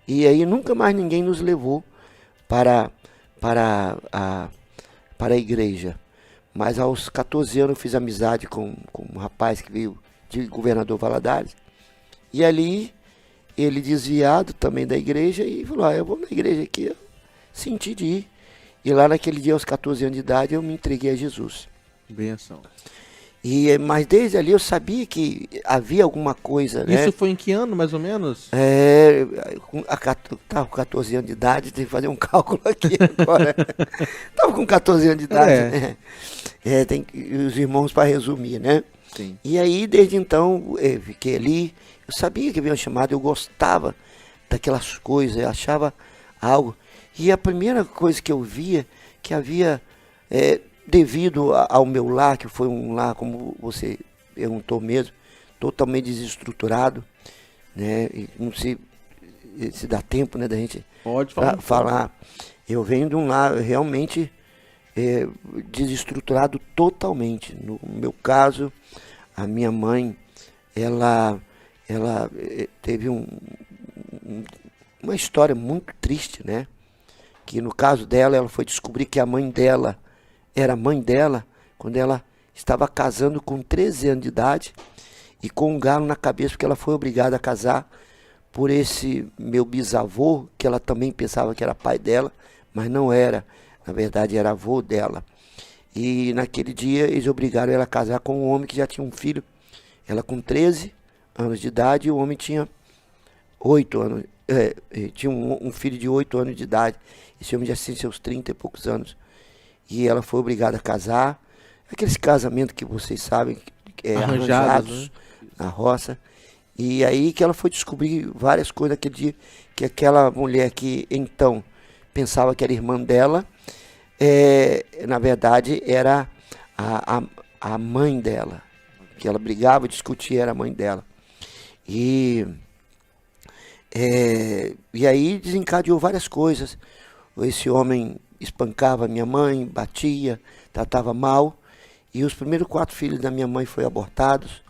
E aí nunca mais ninguém nos levou para a igreja. Mas aos 14 anos eu fiz amizade com um rapaz que veio de Governador Valadares. E ali, ele desviado também da igreja, e falou, eu vou na igreja aqui. Eu senti de ir. E lá naquele dia, aos 14 anos de idade, eu me entreguei a Jesus. Benção. Mas desde ali eu sabia que havia alguma coisa, né? Isso foi em que ano, mais ou menos? Estava com 14 anos de idade, tem que fazer um cálculo aqui agora. Estava com 14 anos de idade, né? Tem os irmãos para resumir, né? Sim. E aí, desde então, eu fiquei ali, eu sabia que havia um chamado, eu gostava daquelas coisas, eu achava algo. E a primeira coisa que eu via, que havia, devido ao meu lar, que foi um lar, como você perguntou mesmo, totalmente desestruturado, né? E não sei se dá tempo, né, da gente Pode falar. Eu venho de um lar realmente desestruturado totalmente. No meu caso, a minha mãe, ela teve uma história muito triste, né? Que no caso dela, ela foi descobrir que a mãe dela era mãe dela quando ela estava casando com 13 anos de idade e com um galo na cabeça, porque ela foi obrigada a casar por esse meu bisavô, que ela também pensava que era pai dela, mas não era, na verdade era avô dela. E naquele dia eles obrigaram ela a casar com um homem que já tinha um filho, ela com 13 anos de idade, e o homem tinha 8 anos tinha um filho de 8 anos de idade. Esse homem já tinha seus 30 e poucos anos. E ela foi obrigada a casar. Aqueles casamentos que vocês sabem, arranjados, né? na roça. E aí que ela foi descobrir várias coisas naquele dia, que aquela mulher que então pensava que era irmã dela, na verdade era a mãe dela. Que ela brigava, discutia, era a mãe dela. E aí desencadeou várias coisas. Esse homem espancava minha mãe, batia, tratava mal. E os primeiros 4 filhos da minha mãe foram abortados.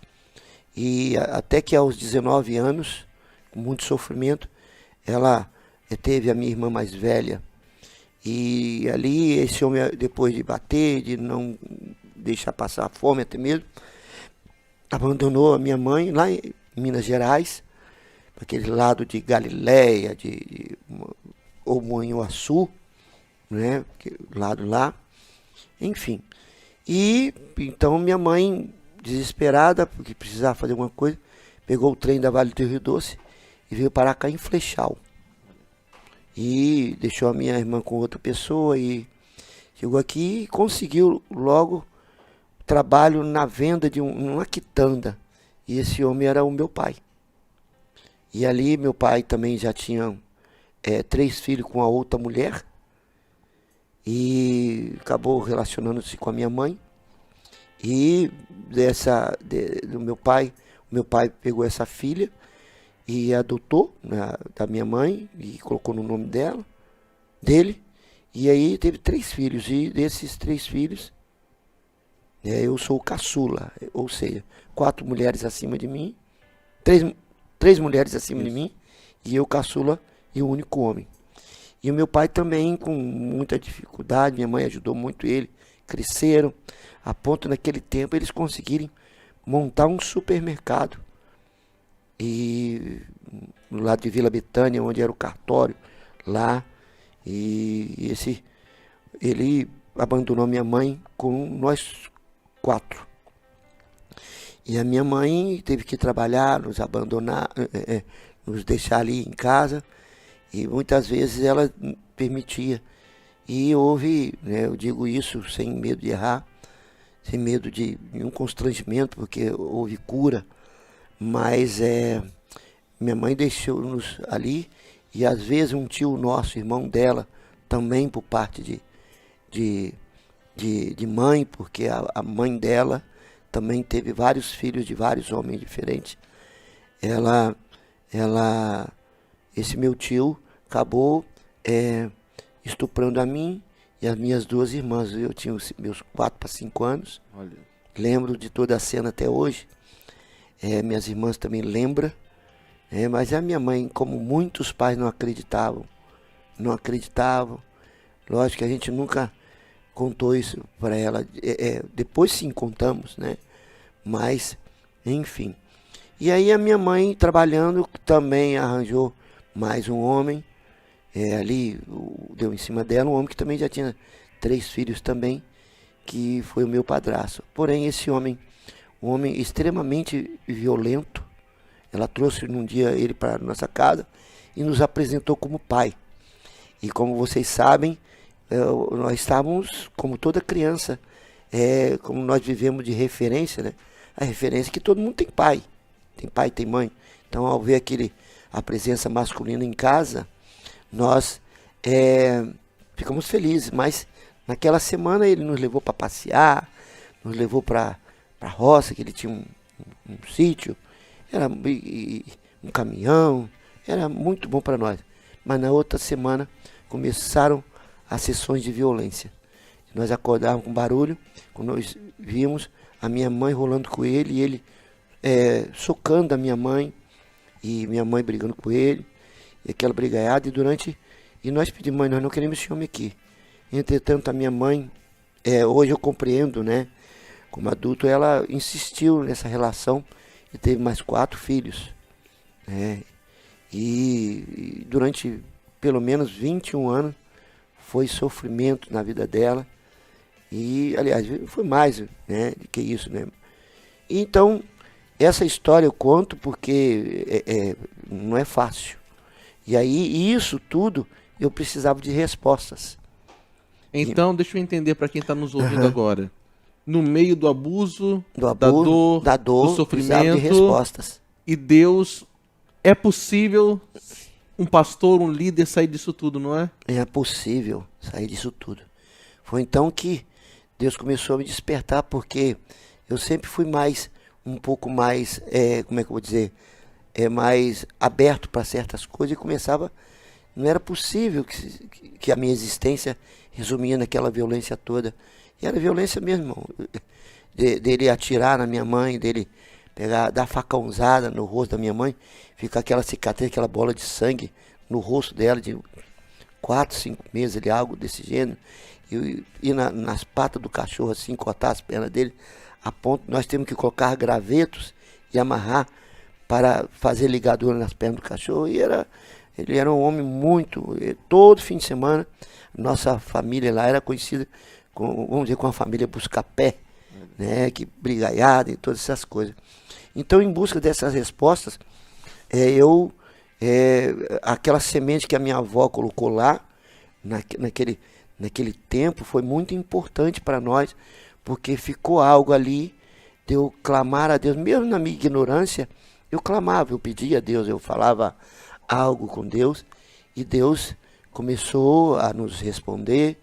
E até que aos 19 anos, com muito sofrimento, ela teve a minha irmã mais velha. E ali esse homem, depois de bater, de não deixar passar fome até mesmo, abandonou a minha mãe lá em Minas Gerais, para aquele lado de Galiléia, ou Manhuaçu, né, lado lá, enfim. E então minha mãe, desesperada, porque precisava fazer alguma coisa, pegou o trem da Vale do Rio Doce e veio parar cá em Flechal. E deixou a minha irmã com outra pessoa e chegou aqui e conseguiu logo trabalho na venda de uma quitanda. E esse homem era o meu pai. E ali meu pai também já tinha 3 filhos com a outra mulher. E acabou relacionando-se com a minha mãe. E do meu pai pegou essa filha e adotou, né, da minha mãe e colocou no nome dele. E aí teve 3 filhos. E desses 3 filhos, eu sou o caçula, ou seja, 4 mulheres acima de mim, 3 mulheres acima de mim, e eu caçula e o único homem. E o meu pai também, com muita dificuldade, minha mãe ajudou muito ele, cresceram, a ponto naquele tempo eles conseguirem montar um supermercado. E no lado de Vila Betânia, onde era o cartório, lá, e ele abandonou minha mãe com nós 4. E a minha mãe teve que trabalhar, nos abandonar, nos deixar ali em casa. E muitas vezes ela permitia. E houve, né, eu digo isso sem medo de errar, sem medo de nenhum constrangimento, porque houve cura. Mas minha mãe deixou-nos ali. E às vezes um tio nosso, irmão dela, também por parte de mãe, porque a mãe dela também teve vários filhos de vários homens diferentes. Esse meu tio acabou estuprando a mim e as minhas 2 irmãs. Eu tinha os meus 4 para 5 anos. Olha. Lembro de toda a cena até hoje. Minhas irmãs também lembram. Mas a minha mãe, como muitos pais não acreditavam. Lógico que a gente nunca contou isso para ela. Depois sim contamos, né? Mas, enfim. E aí a minha mãe, trabalhando, também arranjou mais um homem. Ali, deu em cima dela, um homem que também já tinha 3 filhos também, que foi o meu padrasto. Porém, esse homem, um homem extremamente violento, ela trouxe num dia ele para nossa casa e nos apresentou como pai. E como vocês sabem, nós estávamos, como toda criança, como nós vivemos de referência, né? A referência é que todo mundo tem pai, tem mãe. Então, ao ver a presença masculina em casa, nós ficamos felizes. Mas naquela semana ele nos levou para passear, nos levou para a roça, que ele tinha um sítio, era um caminhão, era muito bom para nós. Mas na outra semana começaram as sessões de violência. Nós acordávamos com barulho, quando nós vimos a minha mãe rolando com ele, e ele socando a minha mãe, e minha mãe brigando com ele, e aquela brigaiada, e nós pedimos: mãe, nós não queremos esse homem aqui. Entretanto, a minha mãe, hoje eu compreendo, né, como adulto, ela insistiu nessa relação, e teve mais 4 filhos, né, e durante pelo menos 21 anos, foi sofrimento na vida dela. E, aliás, foi mais, né, do que isso, né. Então, essa história eu conto porque não é fácil. E aí, isso tudo, eu precisava de respostas. Então, deixa eu entender para quem está nos ouvindo agora. No meio do abuso, Do da abuso, dor, do precisava de sofrimento, respostas. e Deus, é possível um pastor, um líder sair disso tudo, não é? É possível sair disso tudo. Foi então que Deus começou a me despertar, porque eu sempre fui um pouco mais, como é que eu vou dizer, mais aberto para certas coisas, e não era possível que a minha existência resumia naquela violência toda. E era violência mesmo, irmão. Dele atirar na minha mãe, dele dar facãozada no rosto da minha mãe, ficar aquela cicatriz, aquela bola de sangue no rosto dela de 4, 5 meses, algo desse gênero. E nas patas do cachorro, assim, cortar as pernas dele, a ponto nós temos que colocar gravetos e amarrar para fazer ligadura nas pernas do cachorro. Ele era um homem todo fim de semana, nossa família lá era conhecida, vamos dizer, com a família Buscapé, né, que brigaiada e todas essas coisas. Então, em busca dessas respostas, aquela semente que a minha avó colocou lá, naquele tempo, foi muito importante para nós, porque ficou algo ali de eu clamar a Deus, mesmo na minha ignorância, eu clamava, eu pedia a Deus, eu falava algo com Deus, e Deus começou a nos responder,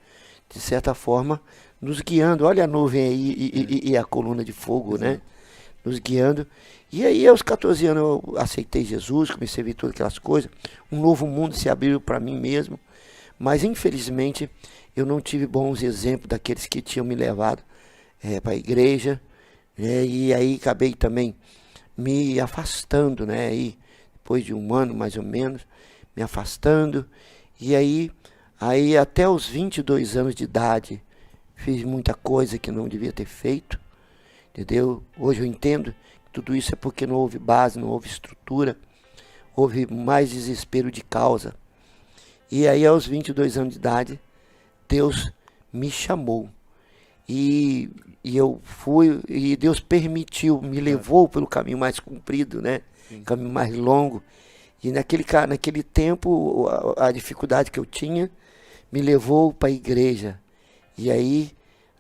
de certa forma, nos guiando. Olha a nuvem aí e a coluna de fogo, né? Nos guiando. E aí, aos 14 anos, eu aceitei Jesus, comecei a ver todas aquelas coisas. Um novo mundo se abriu para mim mesmo. Mas, infelizmente, eu não tive bons exemplos daqueles que tinham me levado para a igreja. E aí, acabei também me afastando, né? E depois de um ano, mais ou menos, me afastando. E aí até os 22 anos de idade, fiz muita coisa que não devia ter feito, entendeu? Hoje eu entendo que tudo isso é porque não houve base, não houve estrutura, houve mais desespero de causa. E aí, aos 22 anos de idade, Deus me chamou. E eu fui, e Deus permitiu, me levou pelo caminho mais comprido, né? Caminho mais longo. E naquele tempo, a dificuldade que eu tinha me levou para a igreja. E aí,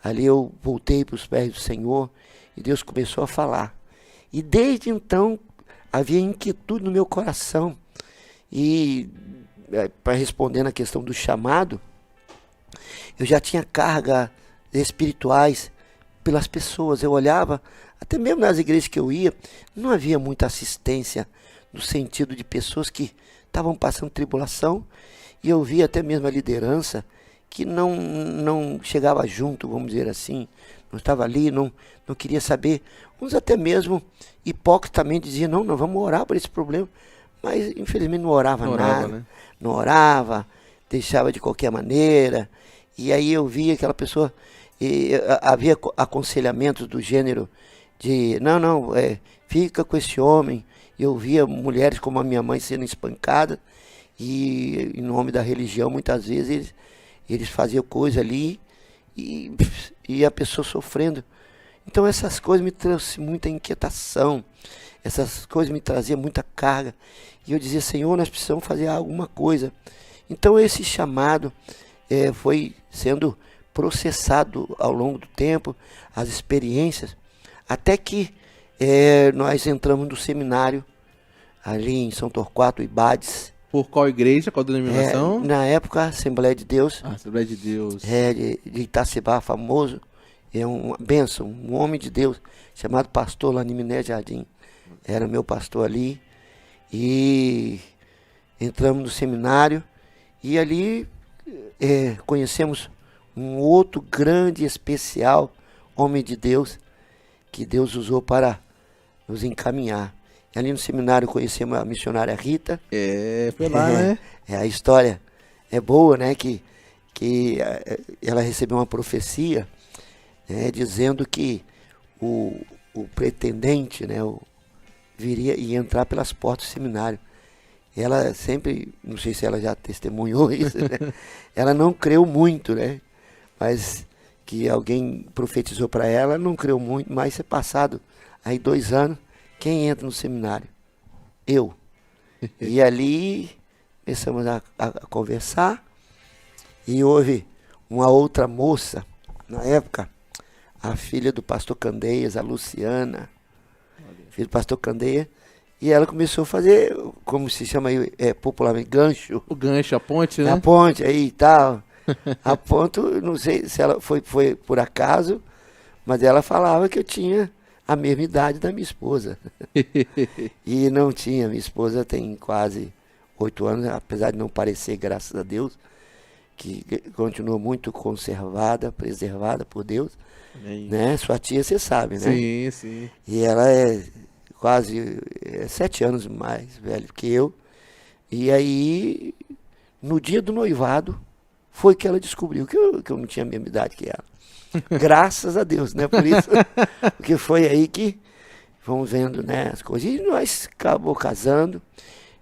ali eu voltei para os pés do Senhor e Deus começou a falar. E desde então, havia inquietude no meu coração. E, para responder na questão do chamado, eu já tinha carga espirituais pelas pessoas. Eu olhava, até mesmo nas igrejas que eu ia, não havia muita assistência, no sentido de pessoas que estavam passando tribulação, e eu via até mesmo a liderança que não chegava junto, vamos dizer assim, não estava ali, não queria saber. Uns até mesmo hipocritamente diziam, não vamos orar por esse problema, mas infelizmente não orava nada, né? Não orava, deixava de qualquer maneira. E aí eu via aquela pessoa, havia aconselhamentos do gênero de, fica com esse homem. Eu via mulheres como a minha mãe sendo espancadas, e em nome da religião, muitas vezes, eles faziam coisa ali, e a pessoa sofrendo. Então essas coisas me trouxeram muita inquietação, essas coisas me traziam muita carga, e eu dizia, Senhor, nós precisamos fazer alguma coisa. Então esse chamado foi sendo processado ao longo do tempo, as experiências, até que nós entramos no seminário, ali em São Torquato, Ibades. Por qual igreja, qual denominação? Na época, Assembleia de Deus. Assembleia de Deus. De Itacebá, famoso. É uma bênção, um homem de Deus, chamado pastor Laniminé Jardim. Era meu pastor ali. E entramos no seminário. E ali conhecemos um outro grande, especial homem de Deus, que Deus usou para nos encaminhar. E ali no seminário conhecemos a missionária Rita. Foi lá, né? A história é boa, né? Que ela recebeu uma profecia, né, dizendo que o pretendente, né, viria e entrar pelas portas do seminário. Ela sempre, não sei se ela já testemunhou isso, né? Ela não creu muito, né? Mas que alguém profetizou para ela, não creu muito, mas é passado aí 2 anos, quem entra no seminário? Eu. E ali começamos a conversar, e houve uma outra moça, na época, a filha do pastor Candeias, a Luciana, filha do pastor Candeias, e ela começou a fazer, como se chama aí, popularmente, gancho. O gancho, a ponte, né? A ponte aí e tal. A ponto, não sei se ela foi por acaso, mas ela falava que eu tinha a mesma idade da minha esposa. E não tinha, minha esposa tem quase 8 anos, apesar de não parecer, graças a Deus, que continua muito conservada, preservada por Deus. Amém. Né? Sua tia, você sabe, né? Sim, sim. E ela é quase 7 anos mais velha que eu. E aí, no dia do noivado, foi que ela descobriu que eu não tinha a mesma idade que ela. Graças a Deus, né? Por isso, porque foi aí que vamos vendo, né, as coisas. E nós acabamos casando,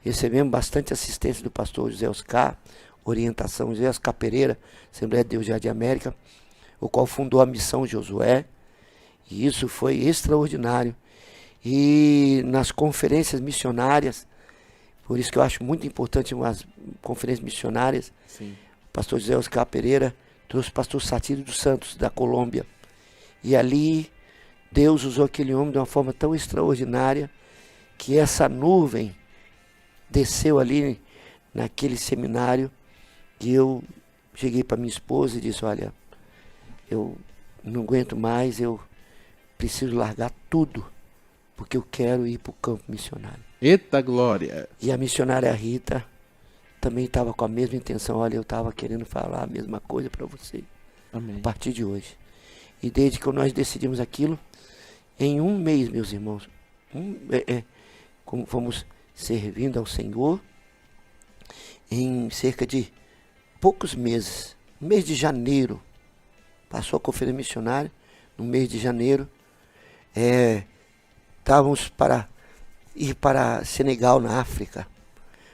recebemos bastante assistência do pastor José Oscar, orientação José Oscar Pereira, Assembleia de Deus Jardim América, o qual fundou a Missão Josué. E isso foi extraordinário. E nas conferências missionárias, por isso que eu acho muito importante as conferências missionárias, Sim. o pastor José Oscar Pereira trouxe o pastor Satírio dos Santos, da Colômbia. E ali, Deus usou aquele homem de uma forma tão extraordinária, que essa nuvem desceu ali naquele seminário, e eu cheguei para minha esposa e disse, olha, eu não aguento mais, eu preciso largar tudo, porque eu quero ir para o campo missionário. Eita glória! E a missionária Rita também estava com a mesma intenção. Olha, eu estava querendo falar a mesma coisa para você. Amém. A partir de hoje. E desde que nós decidimos aquilo, em um mês, meus irmãos, como fomos servindo ao Senhor, em cerca de poucos meses, no mês de janeiro, passou a conferência missionária, no mês de janeiro, estávamos para ir para Senegal, na África.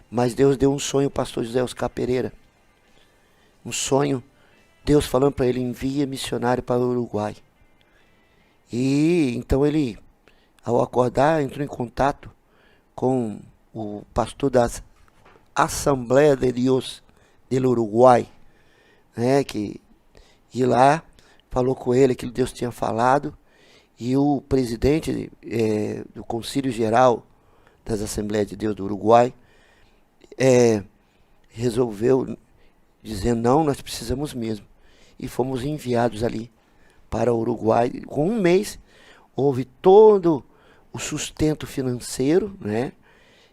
Mas Deus deu um sonho ao pastor José Oscar Pereira. Um sonho, Deus falando para ele, envia missionário para o Uruguai. E então ele, ao acordar, entrou em contato com o pastor da Assembleia de Deus do Uruguai, né, e lá falou com ele que Deus tinha falado, e o presidente do Conselho Geral das Assembleias de Deus do Uruguai resolveu dizer, não, nós precisamos mesmo. E fomos enviados ali para o Uruguai. Com um mês, houve todo o sustento financeiro, né,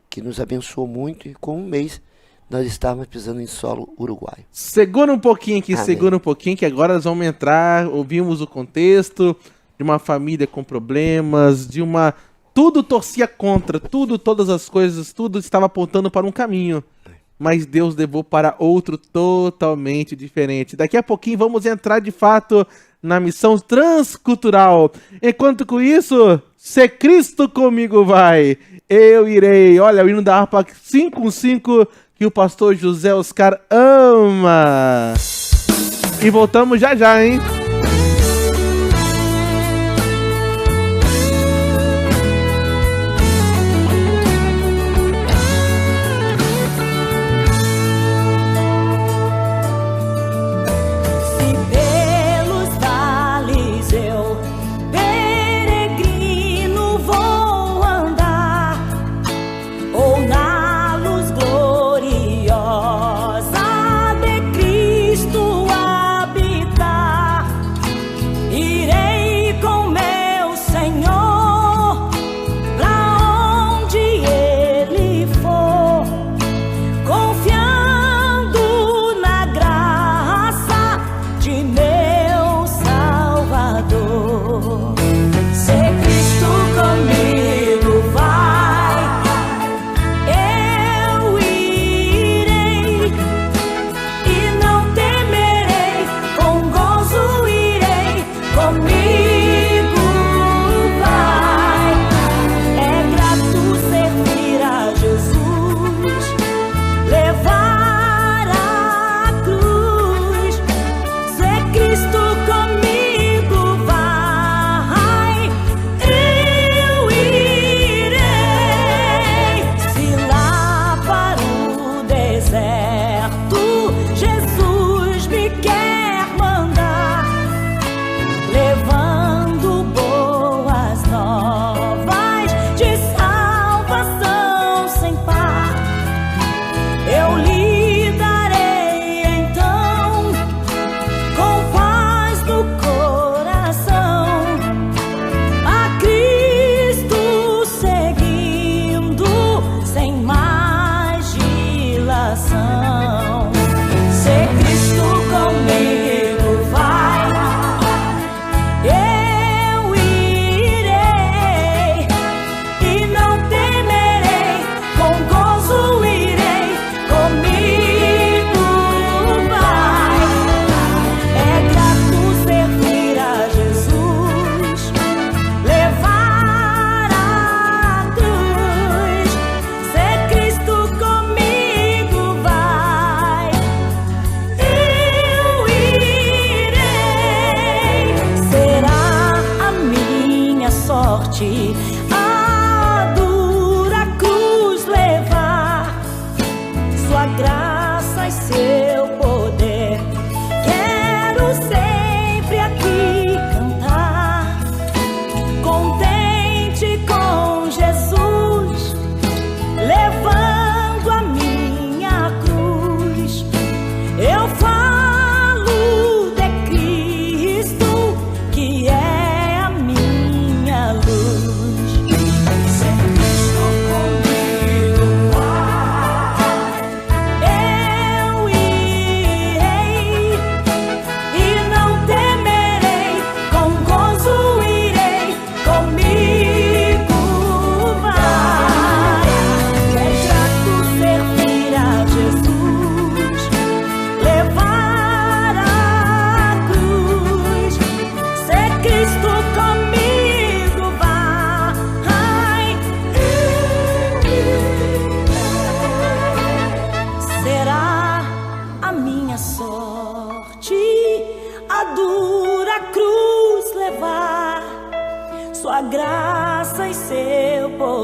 que nos abençoou muito, e com um mês nós estávamos pisando em solo uruguaio. Segura um pouquinho aqui, Amém. segura um pouquinho, que agora nós vamos entrar, ouvimos o contexto de uma família com problemas, de uma... Tudo torcia contra, todas as coisas, tudo estava apontando para um caminho. Mas Deus levou para outro totalmente diferente. Daqui a pouquinho vamos entrar de fato na missão transcultural. Enquanto com isso, se Cristo comigo vai, eu irei. Olha, o hino da harpa 515 que o pastor José Oscar ama. E voltamos já já, hein?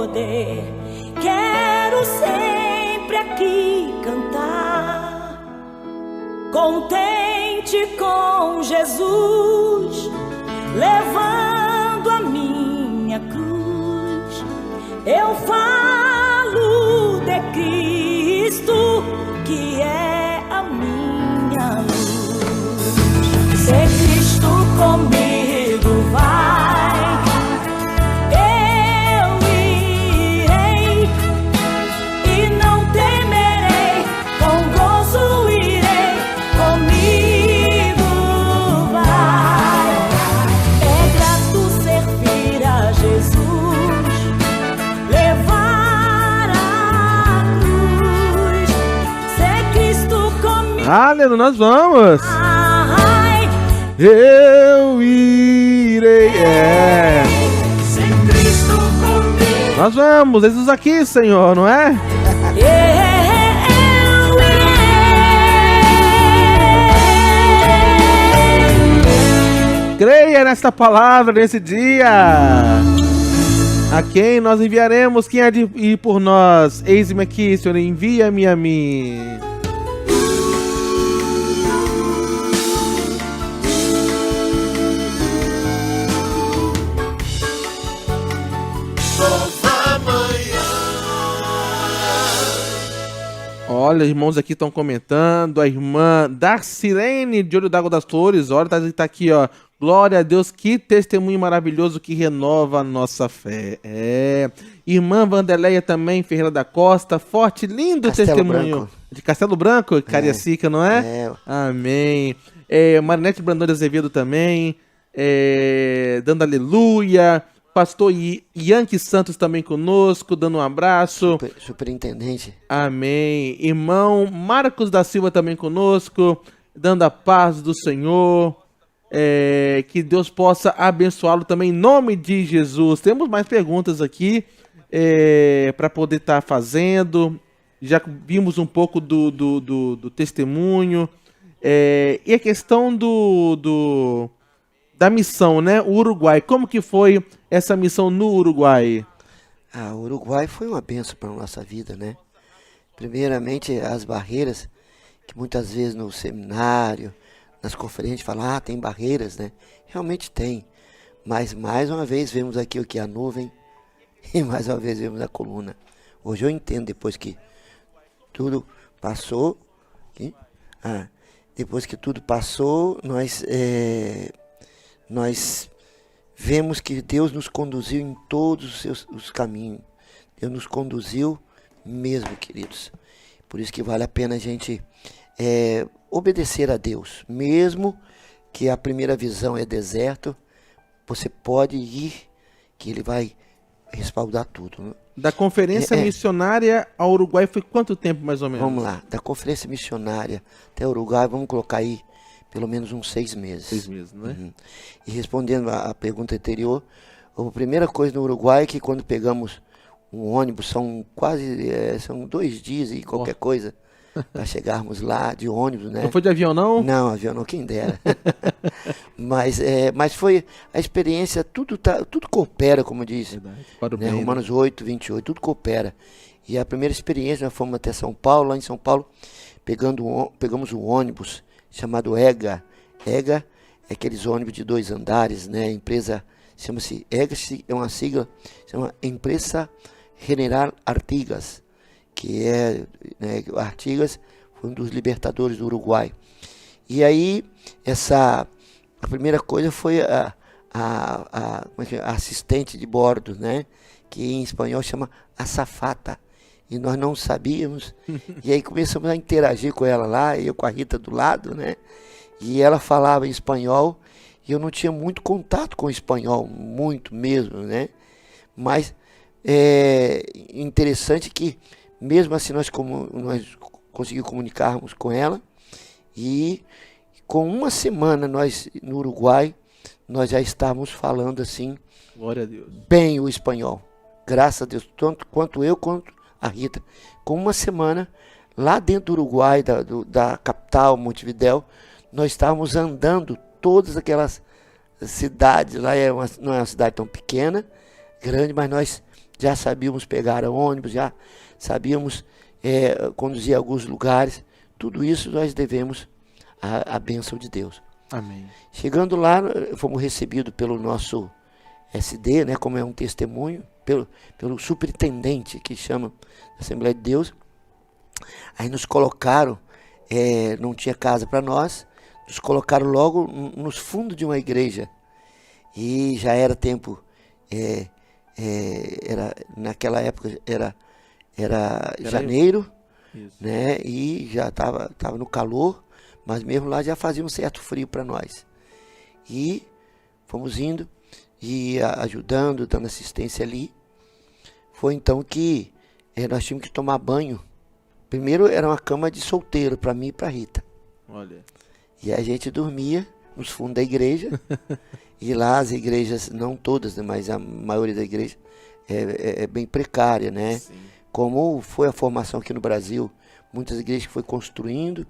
poder. Quero sempre aqui cantar, contente com Jesus, levando a minha cruz. Eu falo de Cristo, que é a minha luz. Se Cristo comigo vai, eu irei e não temerei, com gozo irei, comigo vai. É grato servir a Jesus, levar a cruz. Se Cristo comigo, Aleluia, nós vamos. vai, Eu irei. É. Se Cristo comigo, Nós vamos, Jesus aqui, Senhor, não é? eu irei. Creia nesta palavra, nesse dia. A quem nós enviaremos? Quem há de ir por nós? Eis-me aqui, Senhor, envia-me a mim. Olha, irmãos aqui estão comentando. A irmã Darcilene de Olho d'Água das Flores, olha, tá aqui, ó. Glória a Deus, que testemunho maravilhoso que renova a nossa fé. É. Irmã Vanderleia também, Ferreira da Costa, forte, lindo Castelo testemunho. Branco. De Castelo Branco, Cariacica, não é? É. Amém. Marinete Brandão Azevedo também, dando aleluia. Pastor Yankee Santos também conosco, dando um abraço. Superintendente. Amém. Irmão Marcos da Silva também conosco, dando a paz do Senhor. Que Deus possa abençoá-lo também em nome de Jesus. Temos mais perguntas aqui para poder estar fazendo. Já vimos um pouco do testemunho. E a questão da missão, né? O Uruguai. Como que foi essa missão no Uruguai? O Uruguai foi uma bênção para a nossa vida, né? Primeiramente, as barreiras, que muitas vezes no seminário, nas conferências, falam, tem barreiras, né? Realmente tem. Mas mais uma vez vemos aqui o que é a nuvem e mais uma vez vemos a coluna. Hoje eu entendo, depois que tudo passou, depois que tudo passou, nós vemos que Deus nos conduziu em todos os caminhos. Deus nos conduziu mesmo, queridos. Por isso que vale a pena a gente obedecer a Deus. Mesmo que a primeira visão é deserto, você pode ir, que Ele vai respaldar tudo, né? Da conferência missionária ao Uruguai foi quanto tempo, mais ou menos? Vamos lá, da conferência missionária até o Uruguai, vamos colocar aí pelo menos uns 6 meses. 6 meses, né? Uhum. E respondendo a pergunta anterior, a primeira coisa no Uruguai é que quando pegamos um ônibus, são 2 dias e qualquer coisa para chegarmos lá de ônibus, né? Não foi de avião, não? Não, avião não, quem dera. mas foi a experiência, tudo coopera, como diz, Verdade, para o né? bem, Romanos 8, 28, tudo coopera. E a primeira experiência, nós fomos até São Paulo. Lá em São Paulo, pegamos um ônibus chamado EGA. EGA é aqueles ônibus de 2 andares, né? A empresa chama-se EGA, é uma sigla, chama Empresa General Artigas, que né, Artigas foi um dos libertadores do Uruguai. E aí, a primeira coisa foi a assistente de bordo, né? Que em espanhol chama azafata. E nós não sabíamos. E aí começamos a interagir com ela lá, eu com a Rita do lado, né? E ela falava em espanhol, e eu não tinha muito contato com o espanhol, muito mesmo, né? Mas é interessante que, mesmo assim, nós conseguimos comunicarmos com ela. E com uma semana, no Uruguai, nós já estávamos falando assim, Glória a Deus. bem o espanhol. Graças a Deus, tanto quanto eu, quanto a Rita. Com uma semana, lá dentro do Uruguai, da capital, Montevidéu, nós estávamos andando todas aquelas cidades. Lá não é uma cidade tão pequena, grande, mas nós já sabíamos pegar ônibus, já sabíamos conduzir a alguns lugares. Tudo isso nós devemos à bênção de Deus. Amém. Chegando lá, fomos recebidos pelo nosso SD, né, como é um testemunho, pelo superintendente que chama Assembleia de Deus. Aí nos colocaram, não tinha casa para nós, nos colocaram logo nos fundos de uma igreja. E já era tempo, naquela época era janeiro, né, e já estava no calor, mas mesmo lá já fazia um certo frio para nós. E fomos indo e ajudando, dando assistência ali. Foi então que nós tínhamos que tomar banho. Primeiro era uma cama de solteiro para mim e para Rita. Olha. E a gente dormia nos fundos da igreja. E lá as igrejas, não todas, né, mas a maioria da igreja é bem precária, né? Sim. Como foi a formação aqui no Brasil, muitas igrejas que foi construindo,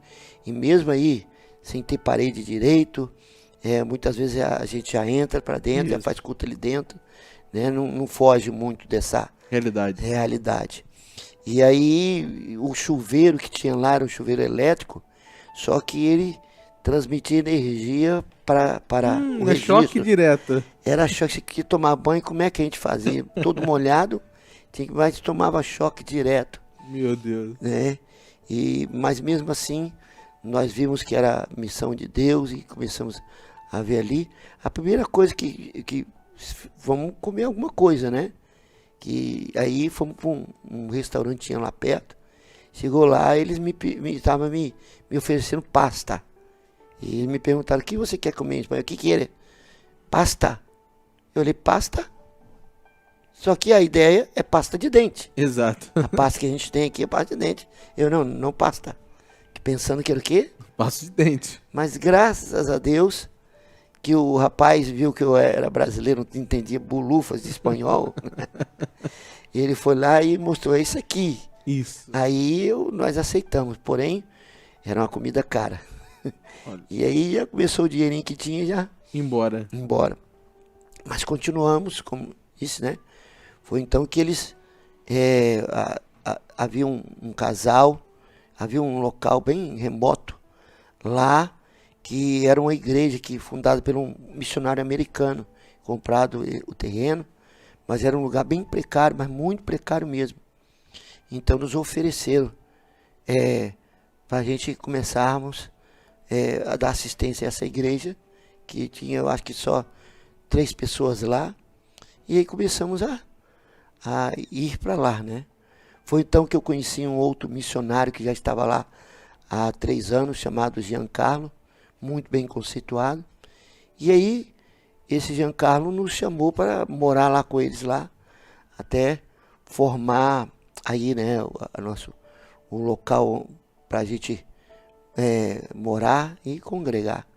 e mesmo aí, sem ter parede direito, muitas vezes a gente já entra para dentro, já faz culto ali dentro, né? Não foge muito dessa realidade. E aí, o chuveiro que tinha lá era um chuveiro elétrico, só que ele transmitia energia para o registro. Choque direto. Era choque, você queria tomar banho, como é que a gente fazia? Todo molhado, mas tomava choque direto. Meu Deus. Né? Mas mesmo assim, nós vimos que era missão de Deus e começamos a ver ali. A primeira coisa que vamos comer alguma coisa, né? Que aí fomos para um restaurante tinha lá perto. Chegou lá, eles estavam me oferecendo pasta. E eles me perguntaram: o que você quer comer em espanhol? O que é? Pasta. Eu falei: pasta? Só que a ideia é pasta de dente. Exato. A pasta que a gente tem aqui é pasta de dente. Eu não pasta. Pensando que era o quê? Pasta de dente. Mas graças a Deus que o rapaz viu que eu era brasileiro, não entendia bulufas de espanhol. Ele foi lá e mostrou: é isso aqui. Isso. Aí nós aceitamos, porém era uma comida cara. Olha. E aí já começou o dinheirinho que tinha já Embora. Mas continuamos, como disse, né? Foi então que eles havia um casal, havia um local bem remoto lá, que era uma igreja fundada por um missionário americano, comprado o terreno, mas era um lugar bem precário, mas muito precário mesmo. Então nos ofereceram para a gente começarmos a dar assistência a essa igreja, que tinha, eu acho que só 3 pessoas lá, e aí começamos a ir para lá, né? Foi então que eu conheci um outro missionário que já estava lá há 3 anos, chamado Giancarlo, muito bem conceituado. E aí, esse Giancarlo nos chamou para morar lá com eles lá, até formar aí, né, o local para a gente morar e congregar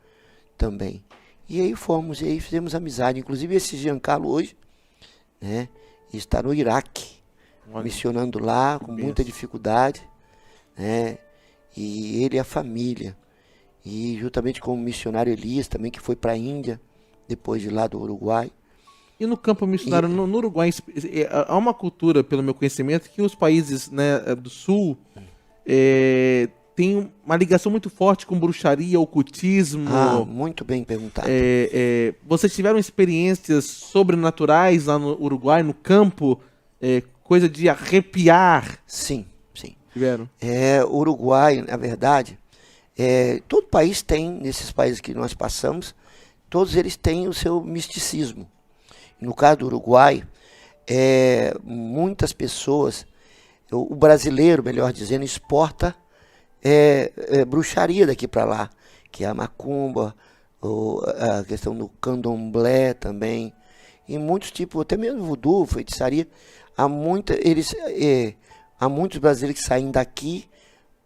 também. E aí fomos, e aí fizemos amizade. Inclusive esse Giancarlo hoje, né, está no Iraque, missionando lá com muita dificuldade, né, e ele e a família. E juntamente com o missionário Elias também, que foi para a Índia, depois de lá do Uruguai. E no campo missionário, no Uruguai, há uma cultura, pelo meu conhecimento, que os países, né, do sul têm uma ligação muito forte com bruxaria, ocultismo. Muito bem perguntado. Vocês tiveram experiências sobrenaturais lá no Uruguai, no campo? Coisa de arrepiar? Sim. Tiveram? O Uruguai, na verdade, todo país tem, nesses países que nós passamos, todos eles têm o seu misticismo. No caso do Uruguai, muitas pessoas, o brasileiro, melhor dizendo, exporta bruxaria daqui para lá, que é a macumba, a questão do candomblé também, e muitos tipos, até mesmo voodoo, feitiçaria. Há muitos brasileiros que saem daqui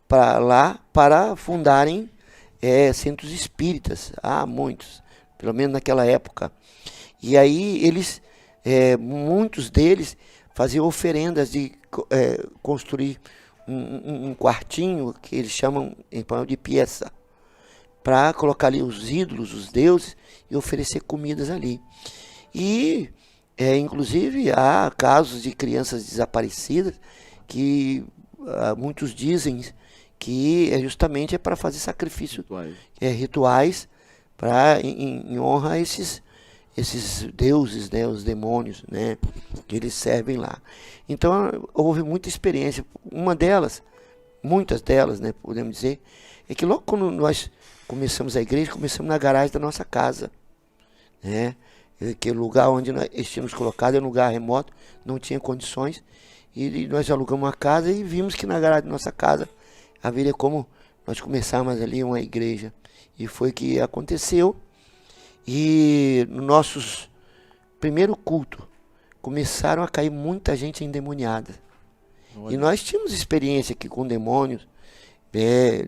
para lá para fundarem centros espíritas. Há muitos, pelo menos naquela época. E aí eles, muitos deles faziam oferendas de construir um quartinho que eles chamam em espanhol de pieza, para colocar ali os ídolos, os deuses, e oferecer comidas ali. E Inclusive, há casos de crianças desaparecidas que muitos dizem que justamente para fazer sacrifício, rituais, em honra a esses deuses, né, os demônios, né, que eles servem lá. Então, houve muita experiência. Uma delas, muitas delas, né, podemos dizer, é que logo quando nós começamos a igreja, começamos na garagem da nossa casa, né? Aquele lugar onde nós tínhamos colocado era um lugar remoto, não tinha condições, e nós alugamos uma casa e vimos que na garagem da nossa casa haveria como nós começarmos ali uma igreja. E foi que aconteceu. E no nosso primeiro culto começaram a cair muita gente endemoniada. Olha. E nós tínhamos experiência aqui com demônios,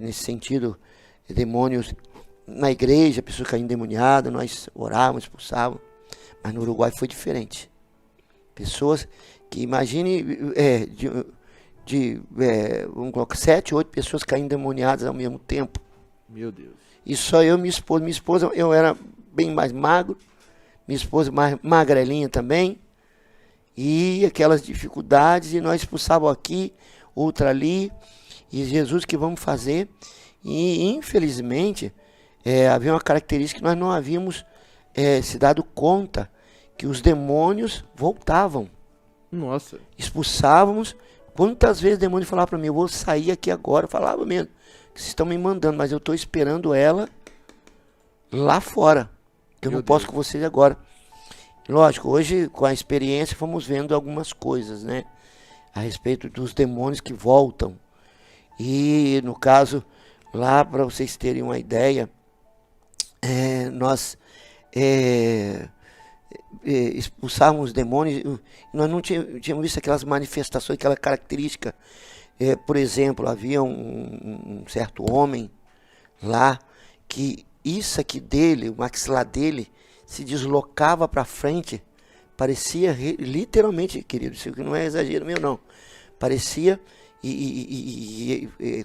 nesse sentido, demônios na igreja, pessoas caíram endemoniadas, nós orávamos, expulsávamos. Mas no Uruguai foi diferente. Pessoas que, imagine, vamos colocar 7, 8 pessoas caindo endemoniadas ao mesmo tempo. Meu Deus. E só eu e minha esposa. Minha esposa, eu era bem mais magro, minha esposa mais magrelinha também. E aquelas dificuldades, e nós expulsávamos aqui, outra ali. E Jesus, que vamos fazer? E infelizmente, havia uma característica que nós não havíamos se dado conta, que os demônios voltavam. Nossa. Expulsávamos. Quantas vezes o demônio falava para mim, eu vou sair aqui agora, eu falava mesmo, que vocês estão me mandando, mas eu estou esperando ela lá fora, que eu não posso com vocês agora. Lógico, hoje com a experiência fomos vendo algumas coisas, né, a respeito dos demônios que voltam. E no caso, lá para vocês terem uma ideia, nós expulsávamos os demônios, nós não tínhamos visto aquelas manifestações, aquela característica. Por exemplo, havia um certo homem lá que isso aqui dele, o maxilar dele, se deslocava para frente, parecia literalmente, querido, isso não é exagero meu não, parecia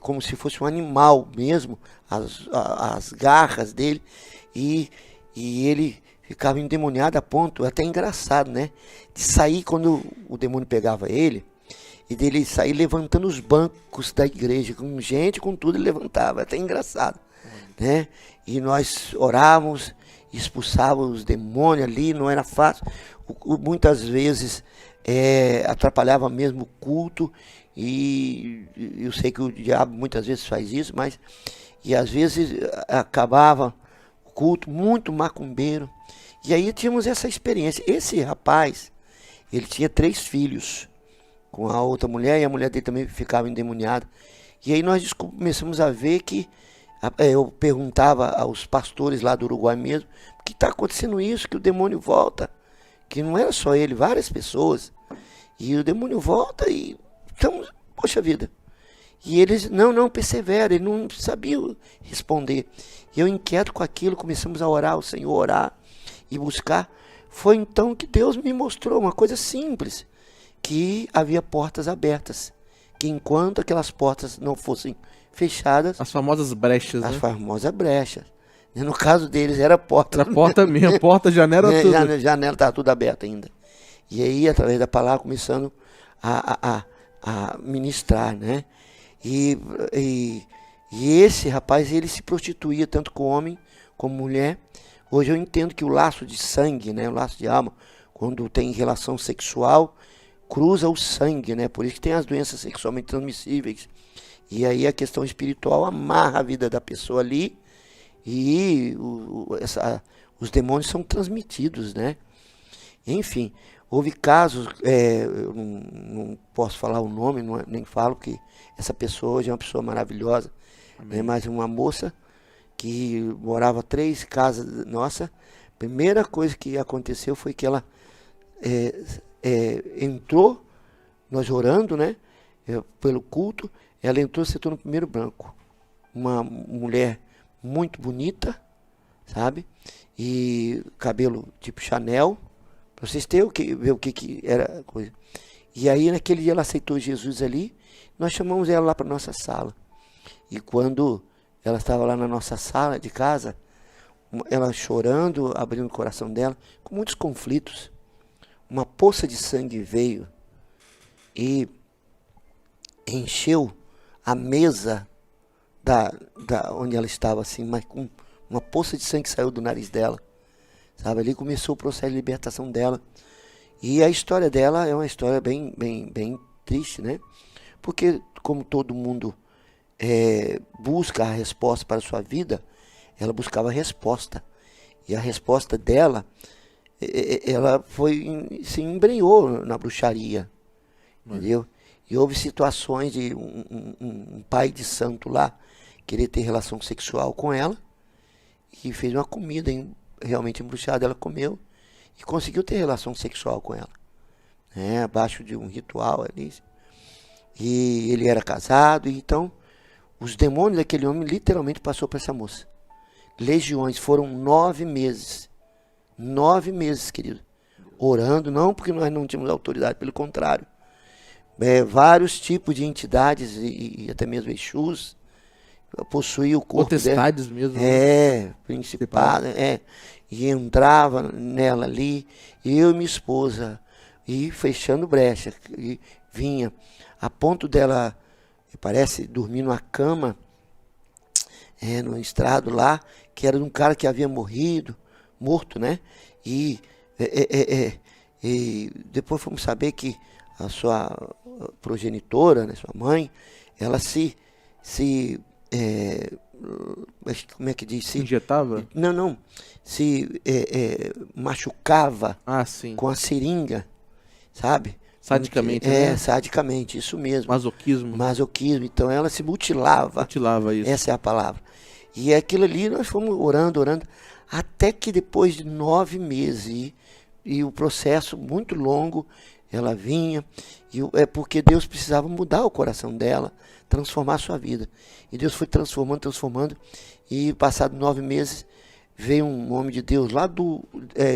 como se fosse um animal mesmo, as garras dele, e ele ficava endemoniado a ponto, até engraçado, né, de sair quando o demônio pegava ele, e dele sair levantando os bancos da igreja, com gente, com tudo, ele levantava, até engraçado, né, e nós orávamos, expulsávamos os demônios ali, não era fácil, muitas vezes atrapalhava mesmo o culto, e eu sei que o diabo muitas vezes faz isso, mas, e às vezes acabava o culto muito macumbeiro. E aí tínhamos essa experiência. Esse rapaz, ele tinha 3 filhos com a outra mulher, e a mulher dele também ficava endemoniada. E aí nós começamos a ver que, eu perguntava aos pastores lá do Uruguai mesmo, por que está acontecendo isso, que o demônio volta? Que não era só ele, várias pessoas. E o demônio volta e, então, poxa vida. E eles, não, persevera, ele não sabia responder. E eu inquieto com aquilo, começamos a orar, o Senhor orar e buscar. Foi então que Deus me mostrou uma coisa simples, que havia portas abertas, que enquanto aquelas portas não fossem fechadas, as famosas brechas, as famosas brechas, no caso deles era porta, era porta mesmo, porta, janela, tudo, janela estava tudo aberta ainda. E aí, através da palavra, começando a ministrar, né, e esse rapaz, ele se prostituía tanto com homem como mulher. Hoje eu entendo que o laço de sangue, né, o laço de alma, quando tem relação sexual, cruza o sangue, né, por isso que tem as doenças sexualmente transmissíveis. E aí a questão espiritual amarra a vida da pessoa ali, e os demônios são transmitidos, né. Enfim, houve casos, eu não posso falar o nome, nem falo, que essa pessoa hoje é uma pessoa maravilhosa, né, mas uma moça que morava 3 casas nossa. Primeira coisa que aconteceu foi que ela entrou, nós orando, né, pelo culto, ela entrou, sentou no primeiro banco. Uma mulher muito bonita, sabe, e cabelo tipo Chanel, para vocês terem ver o que era a coisa. E aí naquele dia ela aceitou Jesus ali, nós chamamos ela lá para nossa sala. E quando ela estava lá na nossa sala de casa, ela chorando, abrindo o coração dela, com muitos conflitos. uma poça de sangue veio e encheu a mesa da onde ela estava, assim, mas com uma poça de sangue que saiu do nariz dela, sabe? Ali começou o processo de libertação dela. E a história dela é uma história bem triste, né? Porque, como todo mundo busca a resposta para a sua vida, ela buscava a resposta. E a resposta dela, ela se embrenhou na bruxaria, entendeu? E houve situações de um pai de santo lá querer ter relação sexual com ela e fez uma comida realmente embruxada, ela comeu e conseguiu ter relação sexual com ela, né, abaixo de um ritual ali. E ele era casado, e então os demônios daquele homem literalmente passou para essa moça. Legiões, foram 9 meses. 9 meses, querido. Orando, não porque nós não tínhamos autoridade, pelo contrário. Vários tipos de entidades e até mesmo Exus possuía o corpo potestades dela. mesmo. Né? Principado, e entrava nela ali, eu e minha esposa, e fechando brecha, e vinha, a ponto dela, parece, dormir numa cama, no estrado lá, que era de um cara que havia morto, né? E depois fomos saber que a sua progenitora, né, sua mãe, ela como é que diz? Se injetava? Não. Se machucava com a seringa, sabe? Sadicamente, né? Sadicamente, isso mesmo. Masoquismo. Então ela se mutilava. Mutilava, isso. Essa é a palavra. E aquilo ali nós fomos orando, até que depois de 9 meses, e o processo muito longo, ela vinha, é porque Deus precisava mudar o coração dela, transformar a sua vida. E Deus foi transformando, e passado 9 meses, veio um homem de Deus lá do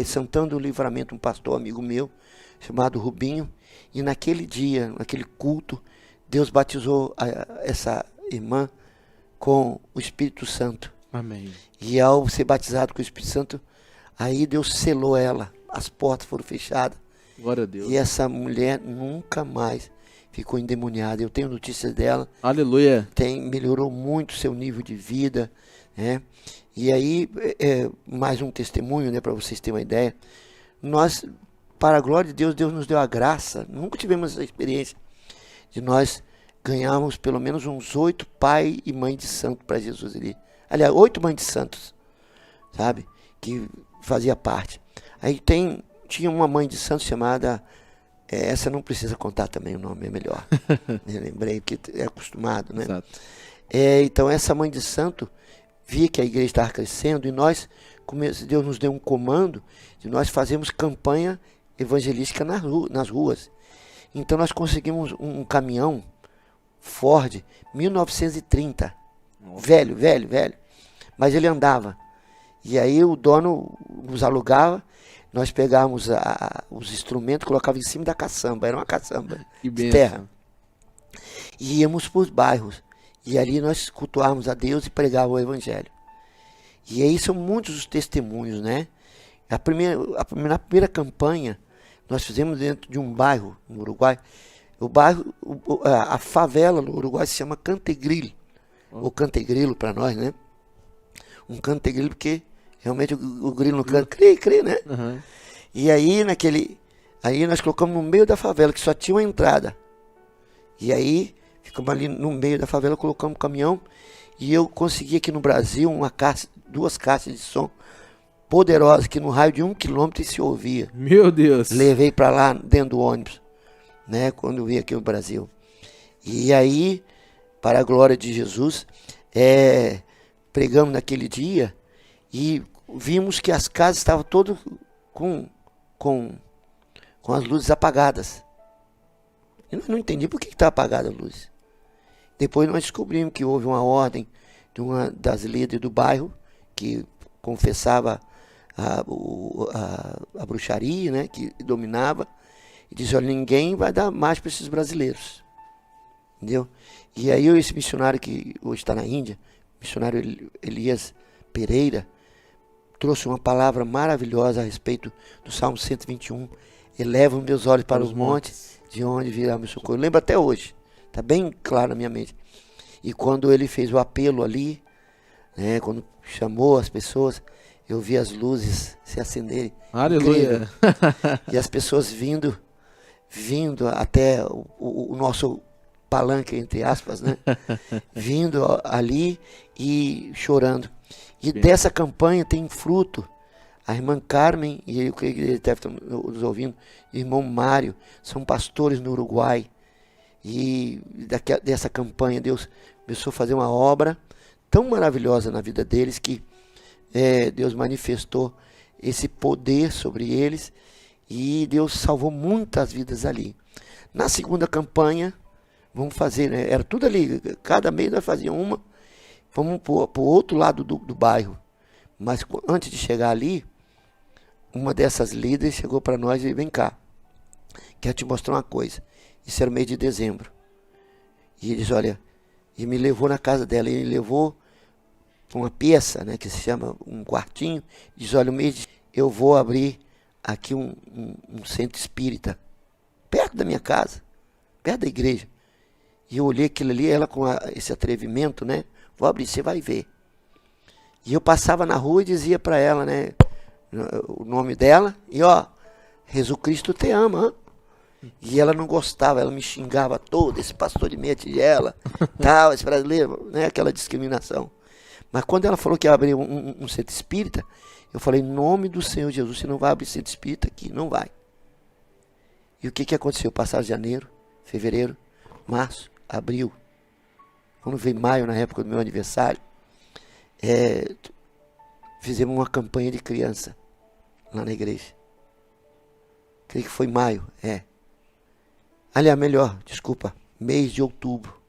Santana do Livramento, um pastor amigo meu, chamado Rubinho, e naquele dia, naquele culto, Deus batizou essa irmã com o Espírito Santo. Amém. E ao ser batizado com o Espírito Santo, aí Deus selou ela, as portas foram fechadas. Glória a Deus. E essa mulher nunca mais ficou endemoniada. Eu tenho notícias dela. Aleluia. Melhorou muito o seu nível de vida, né? E aí, mais um testemunho, né, para vocês terem uma ideia. Nós, para a glória de Deus, Deus nos deu a graça. Nunca tivemos essa experiência de nós ganharmos pelo menos uns 8 pai e mãe de santo para Jesus ali. Aliás, 8 mães de santos, sabe? Que fazia parte. Aí tinha uma mãe de santo chamada, essa não precisa contar também, o nome é melhor. Eu lembrei, porque é acostumado, né? Exato. Então essa mãe de santo via que a igreja estava crescendo, e Deus nos deu um comando de nós fazermos campanha evangelística nas ruas. Então nós conseguimos um caminhão Ford 1930, velho, mas ele andava. E aí o dono nos alugava, nós pegávamos os instrumentos, colocava em cima da caçamba, era uma caçamba de terra. E íamos para os bairros, e ali nós cultuávamos a Deus e pregávamos o evangelho. E aí são muitos os testemunhos, né? Na primeira campanha, nós fizemos dentro de um bairro no Uruguai. A favela no Uruguai se chama Cantegril, ou Cantegrilo para nós, né? Um Cantegrilo porque realmente o grilo no canto, cri, né? Uhum. E aí aí nós colocamos no meio da favela, que só tinha uma entrada. E aí ficamos ali no meio da favela, colocamos um caminhão, e eu consegui aqui no Brasil 2 caixas de som poderosas, que no raio de 1 quilômetro se ouvia. Meu Deus! Levei para lá dentro do ônibus, né, quando eu vim aqui no Brasil. E aí, para a glória de Jesus, pregamos naquele dia, e vimos que as casas estavam todas com as luzes apagadas. Eu não entendi por que estava apagada a luz. Depois nós descobrimos que houve uma ordem de uma das líderes do bairro, que confessava a bruxaria, né, que dominava, e disse: olha, ninguém vai dar mais para esses brasileiros. Entendeu? E aí esse missionário que hoje está na Índia, missionário Elias Pereira, trouxe uma palavra maravilhosa a respeito do Salmo 121. Eleva os meus olhos para Os os montes, de onde virá meu socorro. Eu lembro até hoje, está bem claro na minha mente. E quando ele fez o apelo ali, né, quando chamou as pessoas, eu vi as luzes se acenderem. Aleluia. E as pessoas vindo até o nosso palanque, entre aspas, né? Vindo ali e chorando. E dessa campanha tem fruto. A irmã Carmen, e eu creio que ele deve estar nos ouvindo, o irmão Mário, são pastores no Uruguai. E dessa campanha Deus começou a fazer uma obra tão maravilhosa na vida deles que Deus manifestou esse poder sobre eles e Deus salvou muitas vidas ali. Na segunda campanha, vamos fazer, né? Era tudo ali, cada mês nós fazíamos uma, vamos para o outro lado do bairro. Mas antes de chegar ali, uma dessas líderes chegou para nós e vem cá, quero te mostrar uma coisa. Isso era o mês de dezembro. E eles, olha, e me levou na casa dela, e me levou para uma peça, né, que se chama um quartinho, diz, olha, eu vou abrir aqui um centro espírita, perto da minha casa, perto da igreja. E eu olhei aquilo ali, ela com esse atrevimento, né, vou abrir, você vai ver. E eu passava na rua e dizia para ela, né, o nome dela, e ó, Jesus Cristo te ama, hein? E ela não gostava, ela me xingava todo, esse pastor de meia tigela, tal, esse brasileiro, né, aquela discriminação. Mas quando ela falou que ia abrir um centro espírita, eu falei, em nome do Senhor Jesus, você não vai abrir centro espírita aqui, não vai. E o que aconteceu? Passaram janeiro, fevereiro, março, abril. Quando veio maio, na época do meu aniversário, fizemos uma campanha de criança lá na igreja. Creio que foi maio, Aliás, melhor, desculpa, mês de outubro.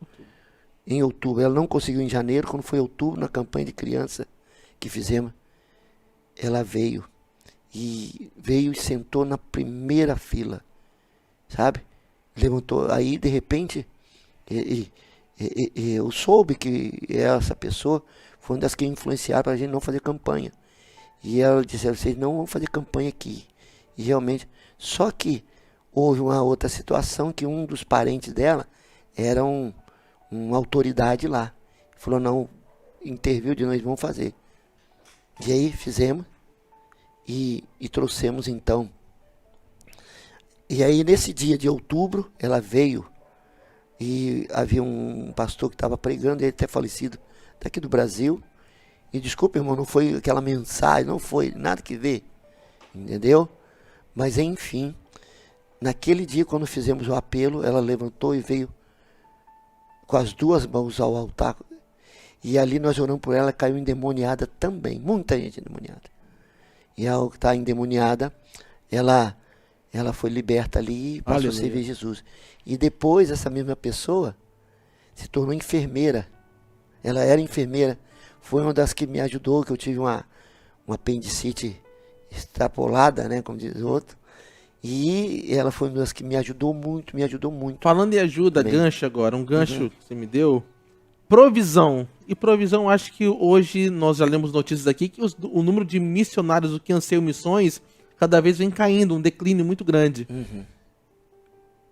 Em outubro, ela não conseguiu em janeiro, quando foi outubro, na campanha de criança que fizemos, ela veio e sentou na primeira fila, sabe? Levantou, aí de repente, eu soube que essa pessoa foi uma das que influenciaram para a gente não fazer campanha. E ela disse, vocês não vão fazer campanha aqui. E realmente, só que houve uma outra situação que um dos parentes dela era uma autoridade lá. Falou, não, interviu de nós, vamos fazer. E aí fizemos e trouxemos então. E aí nesse dia de outubro, ela veio e havia um pastor que estava pregando, ele até falecido, daqui do Brasil. E desculpa, irmão, não foi aquela mensagem, não foi nada que ver, entendeu? Mas enfim, naquele dia quando fizemos o apelo, ela levantou e veio com as duas mãos ao altar. E ali nós oramos por ela, caiu endemoniada também. Muita gente endemoniada. E ao estar endemoniada, ela foi liberta ali e passou a servir Jesus. E depois essa mesma pessoa se tornou enfermeira. Ela era enfermeira. Foi uma das que me ajudou, que eu tive uma apendicite extrapolada, né, como diz o outro. E ela foi uma das que me ajudou muito. Falando em ajuda, Bem. gancho agora, um gancho que você me deu. Provisão. E provisão, acho que hoje nós já lemos notícias aqui que o número de missionários que anseiam missões cada vez vem caindo, um declínio muito grande.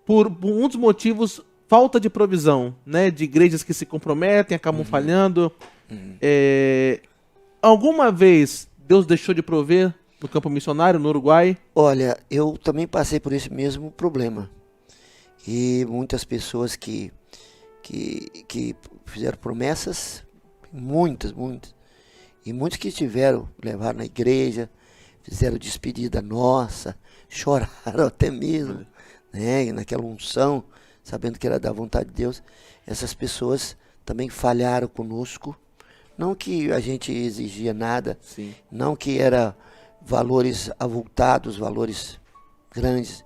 Por um dos motivos, falta de provisão, né? De igrejas que se comprometem, acabam falhando. Alguma vez Deus deixou de prover no campo missionário, no Uruguai? Olha, eu também passei por esse mesmo problema. E muitas pessoas que fizeram promessas, muitas. E muitos que levaram na igreja, fizeram despedida nossa, choraram até mesmo, né, naquela unção, sabendo que era da vontade de Deus. Essas pessoas também falharam conosco. Não que a gente exigia nada, Sim. não que era valores avultados, valores grandes,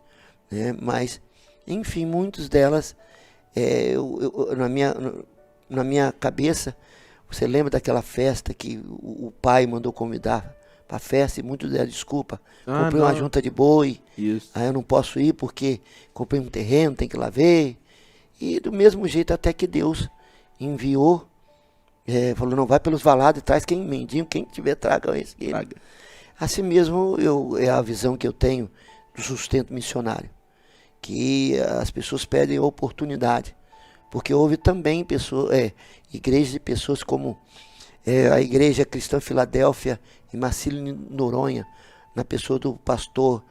né? Mas, enfim, muitas delas, na minha cabeça, você lembra daquela festa que o pai mandou convidar para a festa e muitos deram desculpa, comprei uma junta de boi, Isso. aí eu não posso ir porque comprei um terreno, tem que ir lá ver. E do mesmo jeito até que Deus enviou, falou, não, vai pelos valados e traz quem mendigo, quem tiver traga esse. Traga. Assim mesmo, é a visão que eu tenho do sustento missionário, que as pessoas pedem oportunidade, porque houve também igrejas de pessoas como a Igreja Cristã Filadélfia em Marcílio Noronha, na pessoa do pastor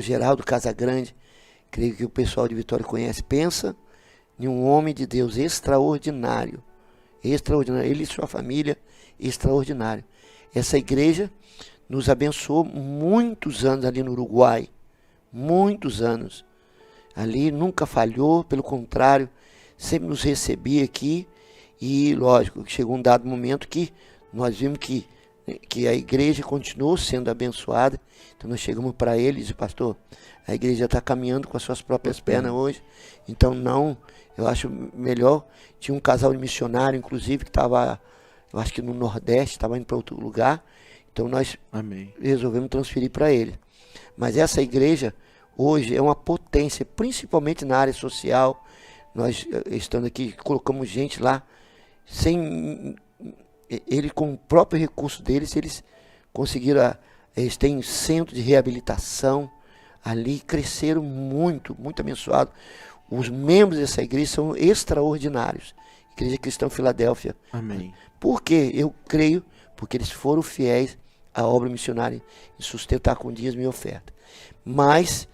Geraldo Casagrande, creio que o pessoal de Vitória conhece. Pensa em um homem de Deus extraordinário, ele e sua família, extraordinário. Essa igreja nos abençoou muitos anos ali no Uruguai, muitos anos. Ali nunca falhou, pelo contrário, sempre nos recebia aqui. E lógico, chegou um dado momento que nós vimos que a igreja continuou sendo abençoada. Então nós chegamos para ele e disse: pastor, a igreja está caminhando com as suas próprias pernas hoje, então eu acho melhor. Tinha um casal de missionário, inclusive, que estava, eu acho que no Nordeste, estava indo para outro lugar, então nós resolvemos transferir para ele. Mas essa igreja hoje é uma potência, principalmente na área social. Nós, estando aqui, colocamos gente lá, ele com o próprio recurso deles, eles conseguiram, eles têm centro de reabilitação ali, cresceram muito, muito abençoados. Os membros dessa igreja são extraordinários. Igreja Cristã Filadélfia. Amém. Por quê? Eu creio, porque eles foram fiéis à obra missionária e sustentar com dízimo e oferta. Mas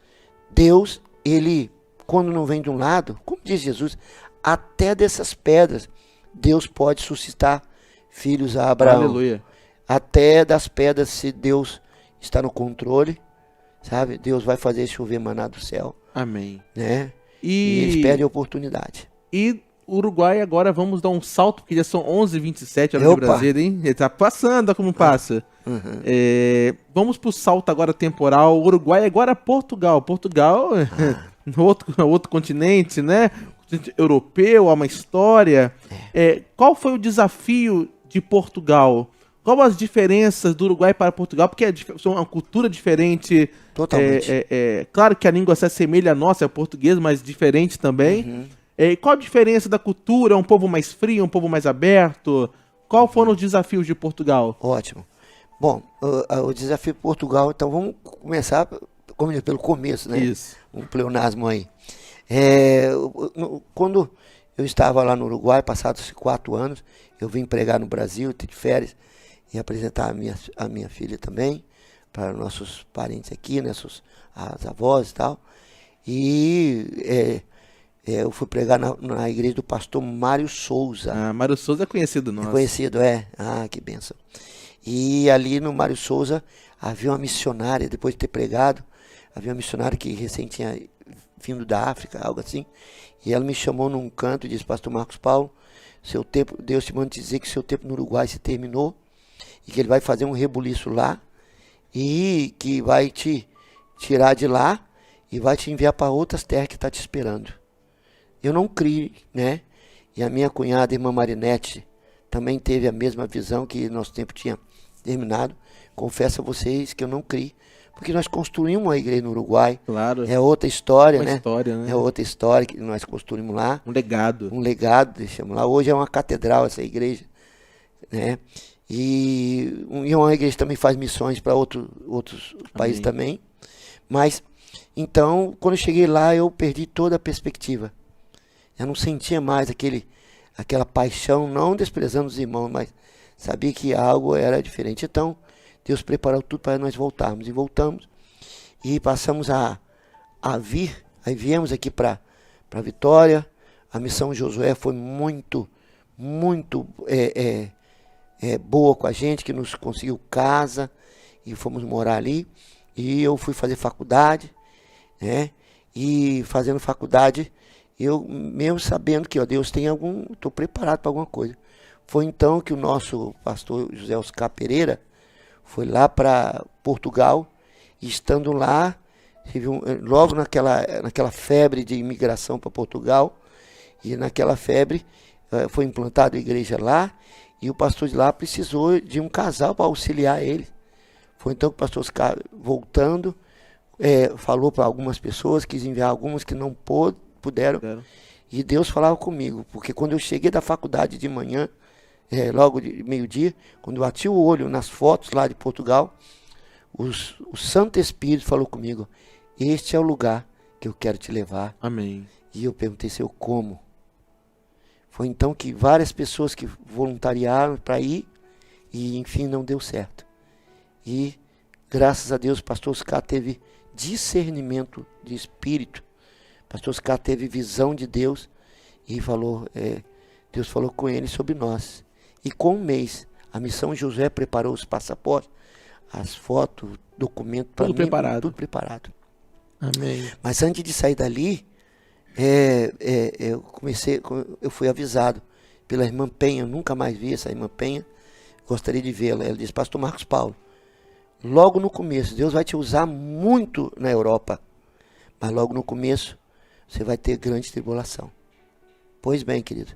Deus, ele, quando não vem de um lado, como diz Jesus, até dessas pedras Deus pode suscitar filhos a Abraão. Aleluia. Até das pedras, se Deus está no controle, sabe? Deus vai fazer chover maná do céu. Amém. Né? E eles pedem oportunidade. E Uruguai, agora vamos dar um salto, porque já são 11h27 horas de Brasília, hein? Ele tá passando, olha como passa. Uhum. Vamos pro salto agora temporal. Uruguai, agora Portugal. Portugal, outro continente, né? Continente europeu, há uma história. Qual foi o desafio de Portugal? Qual as diferenças do Uruguai para Portugal? Porque é uma cultura diferente. Totalmente. Claro que a língua se assemelha à nossa, é o português, mas diferente também. Uhum. Qual a diferença da cultura? É um povo mais frio, um povo mais aberto? Qual foram os desafios de Portugal? Ótimo. Bom, o desafio de Portugal, então vamos começar pelo começo, né? Isso. Um pleonasmo aí. Quando eu estava lá no Uruguai, passados 4 anos, eu vim pregar no Brasil, de férias, e apresentar a minha filha também, para nossos parentes aqui, né, as avós e tal. E eu fui pregar na igreja do pastor Mário Souza. Mário Souza é conhecido nosso. É conhecido, que bênção. E ali no Mário Souza havia uma missionária, depois de ter pregado, havia uma missionária que recém tinha vindo da África, algo assim, e ela me chamou num canto e disse: pastor Marcos Paulo, seu tempo, Deus te manda dizer que seu tempo no Uruguai se terminou, e que ele vai fazer um rebuliço lá, e que vai te tirar de lá, e vai te enviar para outras terras que está te esperando. Eu não criei, né? E a minha cunhada, irmã Marinete, também teve a mesma visão, que nosso tempo tinha terminado. Confesso a vocês que eu não criei, porque nós construímos uma igreja no Uruguai. Claro. É outra história, Uma né? história, né? É outra história que nós construímos lá. Um legado. Um legado, deixamos lá. Hoje é uma catedral essa igreja, né? E uma igreja também faz missões para outros países também. Mas, então, quando eu cheguei lá, eu perdi toda a perspectiva. Eu não sentia mais aquela paixão, não desprezando os irmãos, mas sabia que algo era diferente. Então, Deus preparou tudo para nós voltarmos. E voltamos. E passamos a vir. Aí viemos aqui para Vitória. A missão Josué foi muito, muito boa com a gente, que nos conseguiu casa. E fomos morar ali. E eu fui fazer faculdade, né? E fazendo faculdade, eu mesmo sabendo que Deus tem estou preparado para alguma coisa. Foi então que o nosso pastor José Oscar Pereira foi lá para Portugal, e estando lá, logo naquela febre de imigração para Portugal, e naquela febre foi implantada a igreja lá, e o pastor de lá precisou de um casal para auxiliar ele. Foi então que o pastor Oscar, voltando, falou para algumas pessoas, quis enviar algumas que não puderam. E Deus falava comigo, porque quando eu cheguei da faculdade de manhã, logo de meio-dia, quando eu bati o olho nas fotos lá de Portugal, o Santo Espírito falou comigo, este é o lugar que eu quero te levar. Amém. E eu perguntei, Senhor, como? Foi então que várias pessoas que voluntariaram para ir, e enfim não deu certo. E graças a Deus o pastor Oscar teve discernimento de espírito, o pastor Oscar teve visão de Deus, e falou, Deus falou com ele sobre nós. E com um mês, a Missão Josué preparou os passaportes, as fotos, documentos, para mim, tudo preparado. Amém. Mas antes de sair dali, eu fui avisado pela irmã Penha, eu nunca mais vi essa irmã Penha, gostaria de vê-la. Ela disse, pastor Marcos Paulo, logo no começo, Deus vai te usar muito na Europa, mas logo no começo, você vai ter grande tribulação. Pois bem, querido,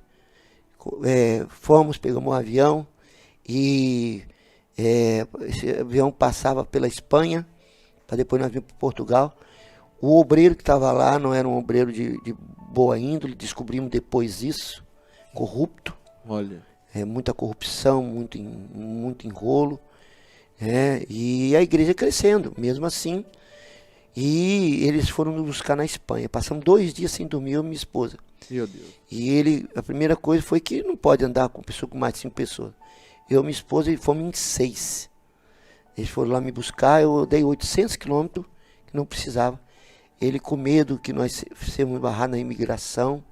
pegamos um avião, e esse avião passava pela Espanha, para depois nós vimos para Portugal. O obreiro que estava lá não era um obreiro de boa índole, descobrimos depois isso, corrupto. Olha. Muita corrupção, muito enrolo. E a igreja crescendo, mesmo assim. E eles foram nos buscar na Espanha. Passamos 2 dias sem dormir, eu e minha esposa. Meu Deus. E a primeira coisa foi que não pode andar com pessoa com mais de 5 pessoas. Eu e minha esposa fomos em 6. Eles foram lá me buscar, eu dei 800 quilômetros, que não precisava. Ele, com medo que nós fôssemos barrar na imigração,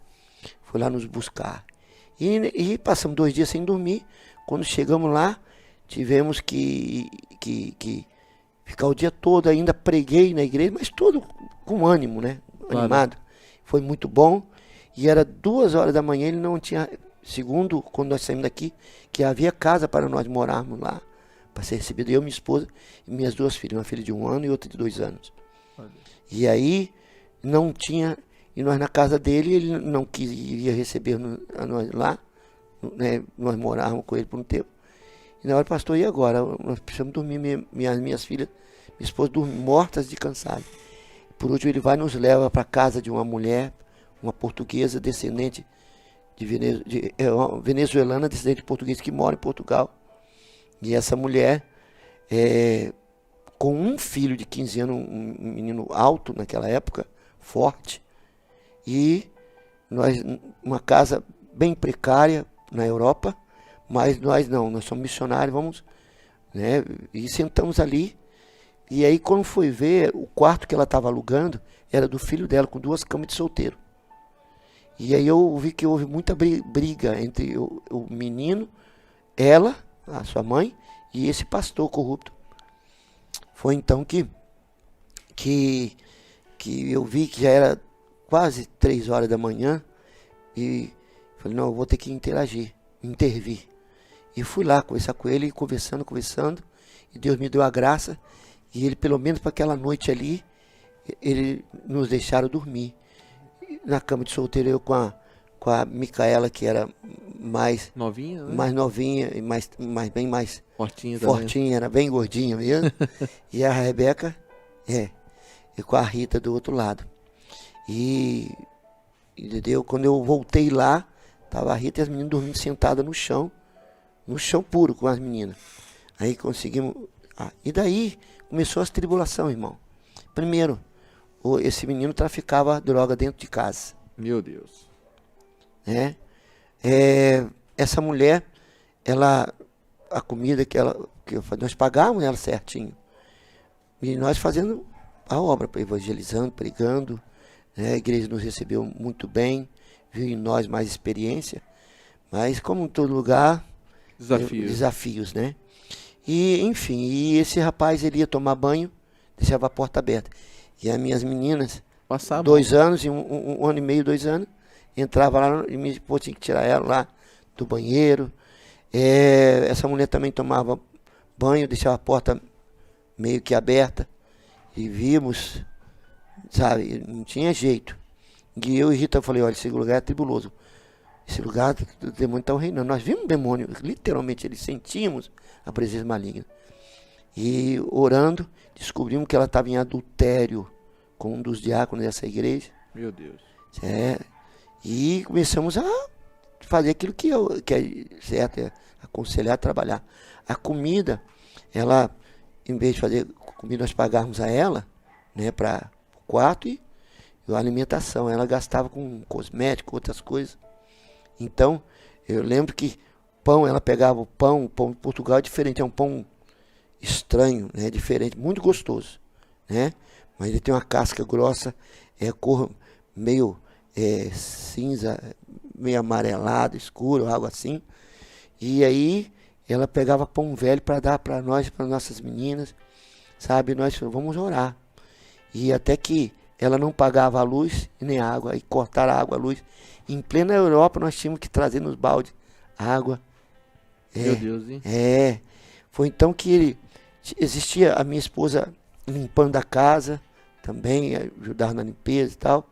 foi lá nos buscar. E passamos 2 dias sem dormir. Quando chegamos lá, tivemos que ficar o dia todo, ainda preguei na igreja, mas todo com ânimo, né? Claro. Animado. Foi muito bom. E era 2 horas da manhã, ele não tinha, segundo quando nós saímos daqui, que havia casa para nós morarmos lá, para ser recebido, eu, minha esposa e minhas 2 filhas, uma filha de 1 ano e outra de 2 anos. E aí, não tinha, e nós na casa dele, ele não queria receber nós lá, né? Nós morávamos com ele por um tempo. E na hora, pastor, e agora? Nós precisamos dormir, minhas filhas, minha esposa, mortas de cansado. Por último, ele vai e nos leva para a casa de uma mulher, uma portuguesa, descendente uma venezuelana, descendente de português, que mora em Portugal. E essa mulher, com um filho de 15 anos, um menino alto naquela época, forte, e uma casa bem precária na Europa, mas nós somos missionários, vamos, né? E sentamos ali, e aí quando foi ver, o quarto que ela estava alugando era do filho dela, com 2 camas de solteiro. E aí eu vi que houve muita briga entre o menino, ela, a sua mãe, e esse pastor corrupto. Foi então que eu vi que já era quase 3 horas da manhã, e falei, não, eu vou ter que intervir. E fui lá conversar com ele, conversando, e Deus me deu a graça, e ele, pelo menos para aquela noite ali, ele nos deixaram dormir. Na cama de solteiro, eu com a Micaela, que era mais novinha, né? Mais novinha e bem mais fortinha, era bem gordinha mesmo. E a Rebeca, e com a Rita do outro lado. Entendeu? Quando eu voltei lá, tava a Rita e as meninas dormindo sentadas no chão puro com as meninas. Aí conseguimos. E daí começou as tribulações, irmão. Primeiro, esse menino traficava droga dentro de casa. Meu Deus. Essa mulher, a comida que nós pagávamos ela certinho. E nós fazendo a obra, evangelizando, pregando. Né? A igreja nos recebeu muito bem, viu em nós mais experiência. Mas, como em todo lugar, desafios, né? E, enfim, esse rapaz, ele ia tomar banho, deixava a porta aberta. E as minhas meninas, passavam 2 anos, e um ano e meio, 2 anos, entrava lá e minha esposa tinha que tirar ela lá do banheiro. Essa mulher também tomava banho, deixava a porta meio que aberta. E vimos, sabe, não tinha jeito. E eu e Rita falei, olha, esse lugar é tribuloso. Esse lugar, o demônio está reinando. Nós vimos o demônio, literalmente, eles sentimos a presença maligna. E orando, descobrimos que ela estava em adultério com um dos diáconos dessa igreja. Meu Deus. E começamos a fazer aquilo que é certo, aconselhar, trabalhar. A comida, em vez de fazer comida, nós pagávamos a ela, né, para o quarto e a alimentação. Ela gastava com cosmético, outras coisas. Então, eu lembro que pão, ela pegava o pão de Portugal é diferente, é um pão estranho, né, diferente, muito gostoso, né? Mas ele tem uma casca grossa, cor meio cinza, meio amarelado, escuro, algo assim. E aí ela pegava pão velho para dar para nós, para nossas meninas, sabe? Nós falamos, vamos orar. E até que ela não pagava a luz e nem a água, aí cortaram a água, a luz. Em plena Europa nós tínhamos que trazer nos baldes água. Meu Deus, hein? Foi então que existia a minha esposa limpando a casa, também ajudava na limpeza e tal.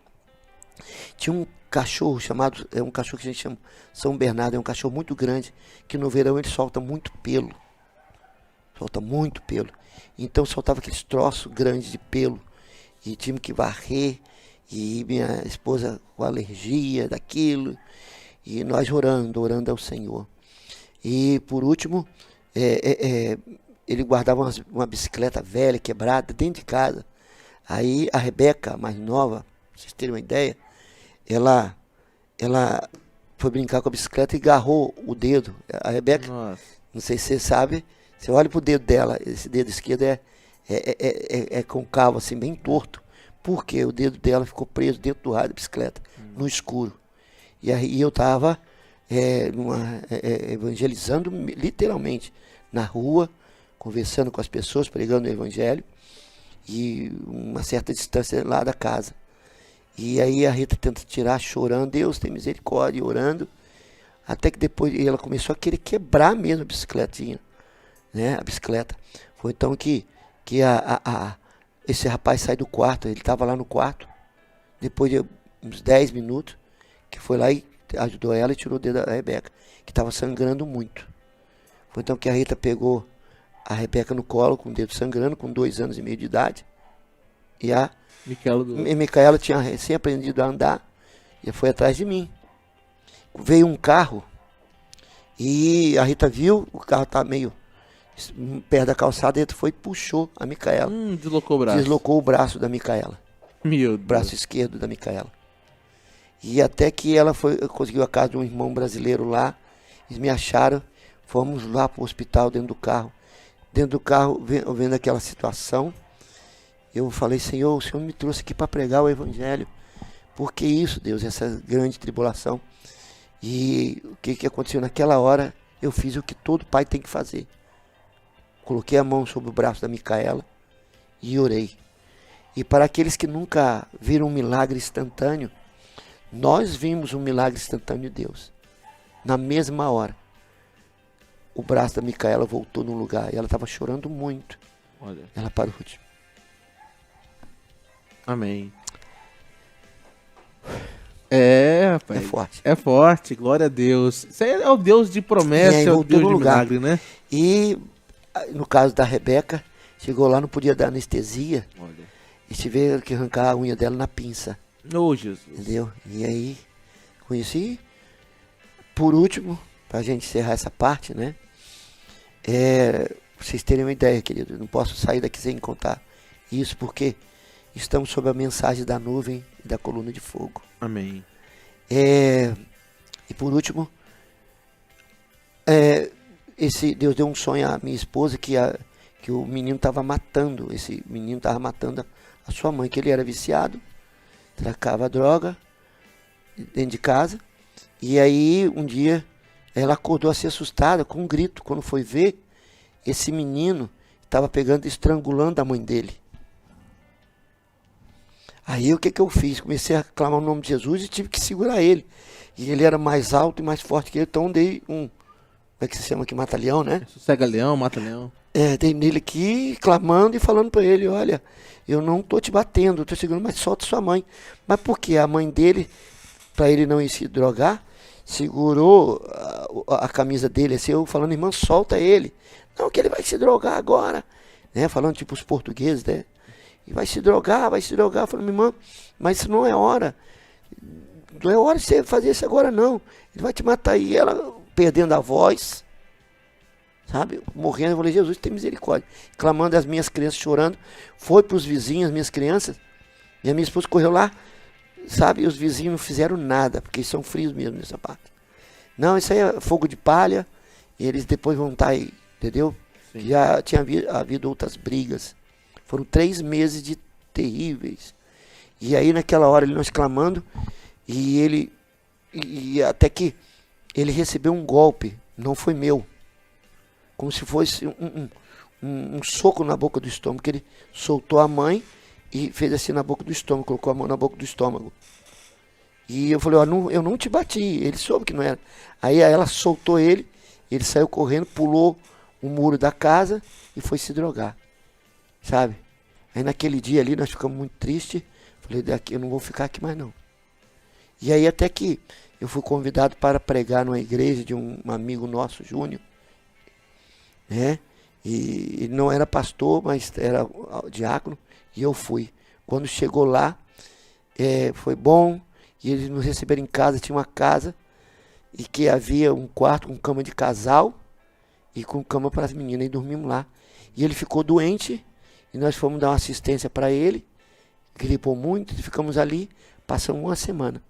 Tinha um cachorro chamado, um cachorro que a gente chama São Bernardo, é um cachorro muito grande, que no verão ele solta muito pelo. Então soltava aqueles troços grandes de pelo. E tínhamos que varrer, e minha esposa com alergia daquilo, e nós orando ao Senhor. E por último, ele guardava uma bicicleta velha, quebrada, dentro de casa. Aí a Rebeca, mais nova, pra vocês terem uma ideia, ela foi brincar com a bicicleta e agarrou o dedo. A Rebeca, Nossa. não sei se você sabe, você olha pro dedo dela, esse dedo esquerdo é concavo, assim, bem torto. Porque o dedo dela ficou preso dentro do rádio da bicicleta, no escuro. E aí eu estava evangelizando, literalmente, na rua, conversando com as pessoas, pregando o evangelho, e uma certa distância lá da casa. E aí a Rita tenta tirar, chorando, Deus tem misericórdia, orando, até que depois ela começou a querer quebrar mesmo a bicicletinha, né, a bicicleta. Foi então que esse rapaz sai do quarto, ele estava lá no quarto, depois de uns 10 minutos, que foi lá e ajudou ela e tirou o dedo da Rebeca, que estava sangrando muito. Foi então que a Rita pegou a Rebeca no colo, com o dedo sangrando, com 2 anos e meio de idade, e a Micaela tinha recém aprendido a andar, e foi atrás de mim. Veio um carro, e a Rita viu, o carro estava meio perto da calçada, ele foi e puxou a Micaela. Deslocou o braço. Deslocou o braço da Micaela. Meu Deus. Braço esquerdo da Micaela. E até que ela conseguiu a casa de um irmão brasileiro lá, eles me acharam, fomos lá para o hospital dentro do carro. Dentro do carro, vendo aquela situação, eu falei, Senhor, o Senhor me trouxe aqui para pregar o Evangelho. Por que isso, Deus, essa grande tribulação? E o que aconteceu naquela hora? Eu fiz o que todo pai tem que fazer. Coloquei a mão sobre o braço da Micaela e orei. E para aqueles que nunca viram um milagre instantâneo, nós vimos um milagre instantâneo de Deus. Na mesma hora, o braço da Micaela voltou no lugar e ela estava chorando muito. Olha. Ela parou de... Amém. Rapaz. É forte. É forte, glória a Deus. Isso aí é o Deus de promessa, é o voltou Deus no de lugar. milagre, né? E no caso da Rebeca, chegou lá, não podia dar anestesia. Olha. E tiveram que arrancar a unha dela na pinça. Ô, Jesus. Entendeu? E aí, conheci. Por último, pra gente encerrar essa parte, né? Pra vocês terem uma ideia, querido, eu não posso sair daqui sem contar isso, porque estamos sob a mensagem da nuvem e da coluna de fogo. Amém. E por último, Deus deu um sonho à minha esposa que o menino estava matando, a sua mãe, que ele era viciado, tracava droga dentro de casa. E aí um dia ela acordou assim assustada, com um grito, quando foi ver, esse menino estava pegando, estrangulando a mãe dele. Aí o que eu fiz? Comecei a clamar o nome de Jesus e tive que segurar ele. E ele era mais alto e mais forte que eu, então dei como é que se chama aqui? Mata-leão, né? Sossega leão, mata leão. Dei nele aqui, clamando e falando para ele, olha, eu não tô te batendo, eu tô segurando, mas solta sua mãe. Mas por quê? A mãe dele, para ele não ir se drogar, segurou a camisa dele, assim, eu falando, irmã, solta ele. Não, que ele vai se drogar agora. Né? Falando tipo os portugueses, né? E vai se drogar. Falando, irmã, mas isso não é hora. Não é hora de você fazer isso agora, não. Ele vai te matar. E ela, perdendo a voz, sabe? Morrendo, eu falei, Jesus, tem misericórdia. Clamando, as minhas crianças chorando. Foi para os vizinhos, as minhas crianças. E a minha esposa correu lá, sabe? E os vizinhos não fizeram nada, porque eles são frios mesmo nessa parte. Não, isso aí é fogo de palha. E eles depois vão estar aí, entendeu? Sim. Já tinha havido outras brigas. Foram 3 meses de terríveis. E aí naquela hora nós clamando, e ele, e até que ele recebeu um golpe, não foi meu. Como se fosse um soco na boca do estômago, que ele soltou a mãe e fez assim na boca do estômago, colocou a mão na boca do estômago. E eu falei, eu não te bati, ele soube que não era. Aí ela soltou ele saiu correndo, pulou o muro da casa e foi se drogar, sabe? Aí naquele dia ali nós ficamos muito tristes, falei, daqui eu não vou ficar aqui mais não. E aí até que eu fui convidado para pregar numa igreja de um amigo nosso, Júnior, né? E ele não era pastor, mas era diácono, e eu fui. Quando chegou lá, foi bom, e eles nos receberam em casa, tinha uma casa, e que havia um quarto com cama de casal, e com cama para as meninas, e dormimos lá. E ele ficou doente, e nós fomos dar uma assistência para ele, gripou muito, e ficamos ali, passamos uma semana.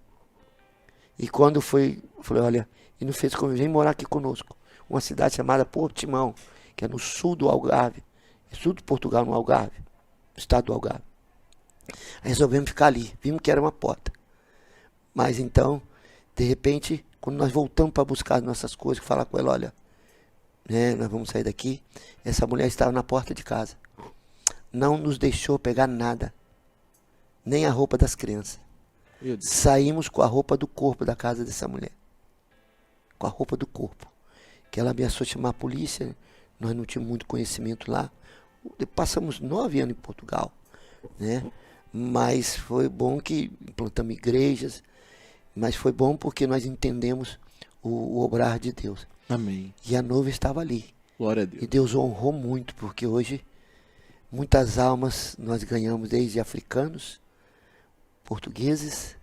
E quando falei, olha, e nos fez convite, vem morar aqui conosco. Uma cidade chamada Portimão, que é no sul do Algarve, sul de Portugal, no Algarve, no estado do Algarve. Aí resolvemos ficar ali, vimos que era uma porta. Mas então, de repente, quando nós voltamos para buscar as nossas coisas, falar com ela, olha, né, nós vamos sair daqui, essa mulher estava na porta de casa. Não nos deixou pegar nada, nem a roupa das crianças. Saímos com a roupa do corpo da casa dessa mulher. Com a roupa do corpo. Que ela ameaçou chamar a polícia, nós não tínhamos muito conhecimento lá. Passamos 9 anos em Portugal, né? Mas foi bom que implantamos igrejas, mas foi bom porque nós entendemos o obrar de Deus. Amém. E a noiva estava ali. Glória a Deus. E Deus honrou muito, porque hoje muitas almas nós ganhamos, desde africanos, portugueses,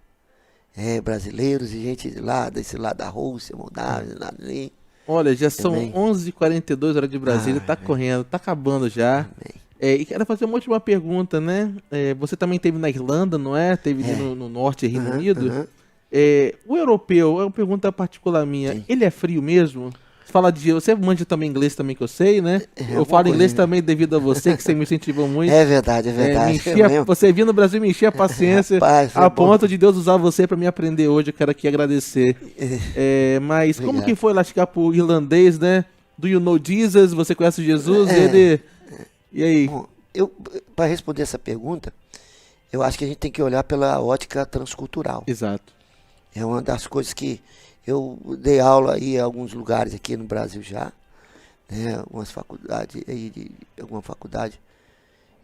brasileiros e gente lá, desse lado da Rússia, Moldávia, lá ali. Olha, já Também. são 11h42 horas de Brasília, tá correndo, tá acabando já. E quero fazer uma última pergunta, né? Você também esteve na Irlanda, não é? Teve no norte, Reino Unido. O europeu, é uma pergunta particular minha, Sim. ele é frio mesmo? Você manja também inglês também, que eu sei, né? Eu falo inglês também devido a você, que você me incentivou muito. É verdade, é verdade. Você vindo no Brasil me enchia a paciência, Rapaz, a bom. ponto de Deus usar você para me aprender hoje. Eu quero aqui agradecer. Mas Obrigado. como que foi lá chegar pro irlandês, né? Do you know Jesus? Você conhece Jesus? E aí? Bom, para responder essa pergunta, eu acho que a gente tem que olhar pela ótica transcultural. Exato. É uma das coisas que eu dei aula aí em alguns lugares aqui no Brasil já, né? Alguma faculdade,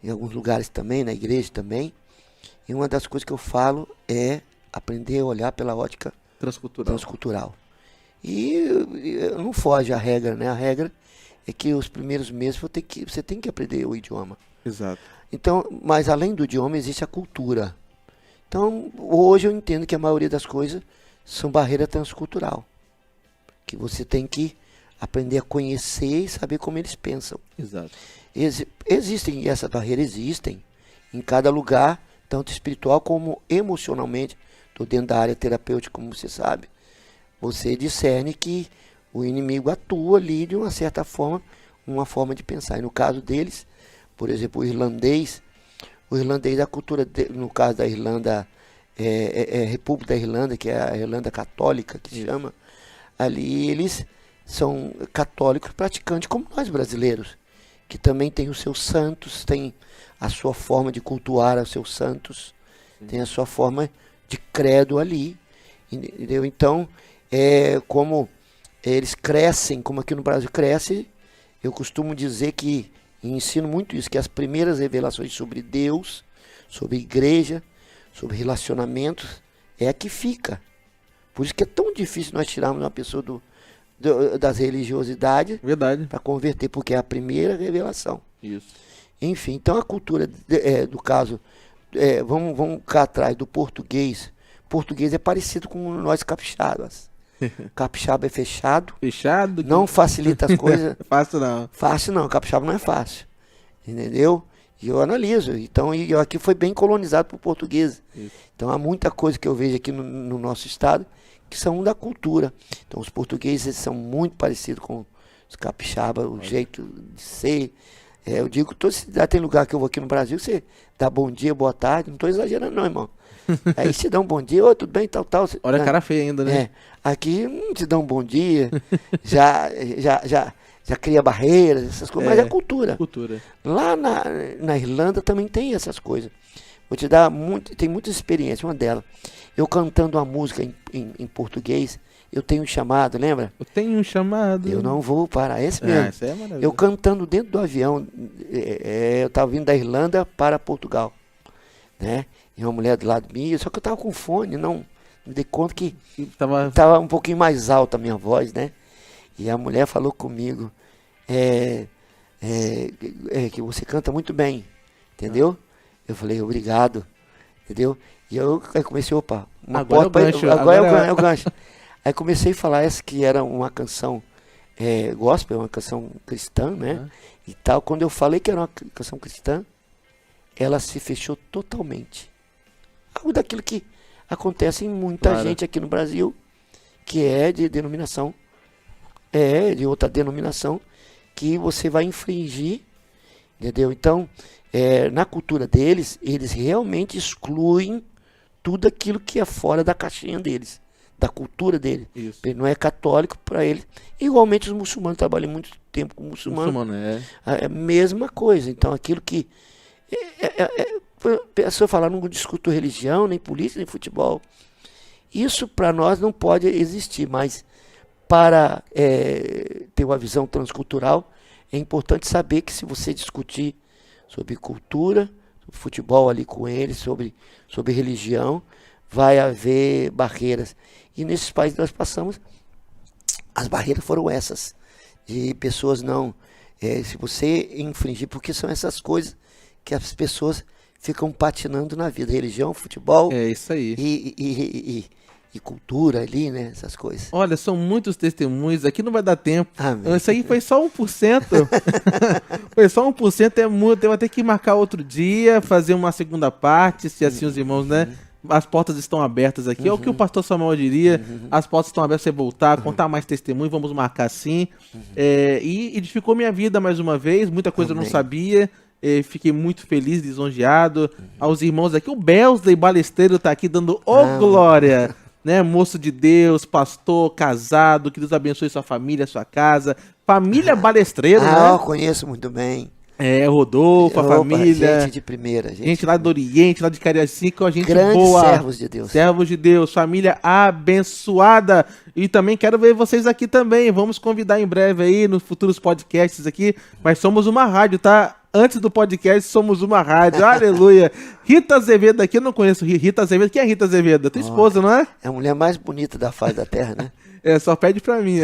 em alguns lugares também, na igreja também. E uma das coisas que eu falo é aprender a olhar pela ótica transcultural. E não foge a regra, né? A regra é que os primeiros meses você tem que aprender o idioma. Exato. Então, mas além do idioma existe a cultura. Então, hoje eu entendo que a maioria das coisas são barreira transcultural. Que você tem que aprender a conhecer e saber como eles pensam. Exato. Existem, essas barreiras existem em cada lugar, tanto espiritual como emocionalmente. Estou dentro da área terapêutica, como você sabe. Você discerne que o inimigo atua ali de uma certa forma, uma forma de pensar. E no caso deles, por exemplo, o irlandês, a cultura, no caso da Irlanda, República da Irlanda, que é a Irlanda católica, que se chama, ali eles são católicos praticantes, como nós brasileiros, que também tem os seus santos, tem a sua forma de cultuar os seus santos, tem a sua forma de credo ali, entendeu? Então, como eles crescem, como aqui no Brasil cresce, eu costumo dizer que, e ensino muito isso, que as primeiras revelações sobre Deus, sobre igreja, sobre relacionamentos, é a que fica. Por isso que é tão difícil nós tirarmos uma pessoa das religiosidades para converter, porque é a primeira revelação. Isso. Enfim, então a cultura, do caso, vamos cá atrás do português. Português é parecido com nós capixabas. Capixaba é fechado, Fechado? não facilita as coisas. Fácil não. Fácil não, capixaba não é fácil. Entendeu? E eu analiso. Então, e eu aqui foi bem colonizado por portugueses. Isso. Então, há muita coisa que eu vejo aqui no nosso estado que são da cultura. Então, os portugueses eles são muito parecidos com os capixaba, o jeito de ser. Eu digo, toda cidade tem lugar que eu vou aqui no Brasil, você dá bom dia, boa tarde. Não estou exagerando não, irmão. Aí se dá um bom dia, tudo bem, tal. Olha a cara feia ainda, né? É, aqui te dá um bom dia, já cria barreiras, essas coisas, mas é cultura. Cultura. Lá na Irlanda também tem essas coisas. Vou te dar tem muita experiência, uma delas. Eu cantando uma música em português, eu tenho um chamado, lembra? Eu tenho um chamado. Eu não vou parar, esse mesmo. Isso é maravilhoso. Eu cantando dentro do avião, eu estava vindo da Irlanda para Portugal, né? E uma mulher do lado de mim, só que eu estava com fone, não me dei conta que estava um pouquinho mais alta a minha voz, né? E a mulher falou comigo, que você canta muito bem, entendeu? Eu falei, obrigado, entendeu? E eu aí comecei, opa, agora é o gancho. Aí comecei a falar essa que era uma canção gospel, uma canção cristã, né? E tal. Quando eu falei que era uma canção cristã, ela se fechou totalmente. Algo daquilo que acontece em muita gente aqui no Brasil, que é de denominação, de outra denominação, que você vai infringir, entendeu? Então, na cultura deles, eles realmente excluem tudo aquilo que é fora da caixinha deles, da cultura dele. Isso. Ele não é católico para ele. Igualmente os muçulmanos, trabalham muito tempo com muçulmano. É a mesma coisa. Então aquilo que a pessoa fala, não discuto religião, nem política, nem futebol. Isso para nós não pode existir, mas para ter uma visão transcultural, é importante saber que se você discutir sobre cultura, sobre futebol ali com eles, sobre religião, vai haver barreiras. E nesses países que nós passamos, as barreiras foram essas, de pessoas não, se você infringir, porque são essas coisas que as pessoas ficam patinando na vida, religião, futebol, isso aí. E cultura ali, né, essas coisas. Olha, são muitos testemunhos, aqui não vai dar tempo. Amém. Isso aí foi só 1%. Foi só 1%, é muito. Eu vou ter que marcar outro dia, fazer uma segunda parte, se assim os irmãos, né? As portas estão abertas aqui. É o que o pastor Samuel diria. As portas estão abertas para você voltar, contar mais testemunho. Vamos marcar sim. E edificou minha vida mais uma vez. Muita coisa eu não sabia. Fiquei muito feliz, lisonjeado. Aos irmãos aqui. O Belsley Balesteiro está aqui dando glória. Né? Moço de Deus, pastor, casado. Que Deus abençoe sua família, sua casa. Família Balestreiro, né? Eu conheço muito bem. Rodolfo, a família. Gente de primeira. Gente lá do Oriente, lá de Cariacica, a gente grandes boa. Servos de Deus. Servos de Deus, família abençoada. E também quero ver vocês aqui também. Vamos convidar em breve aí, nos futuros podcasts aqui. Mas somos uma rádio, tá? Antes do podcast, somos uma rádio. Aleluia. Rita Azevedo aqui, eu não conheço Rita Azevedo. Quem é Rita Azevedo? Tua esposa, não é? É a mulher mais bonita da face da terra, né? Só pede pra mim.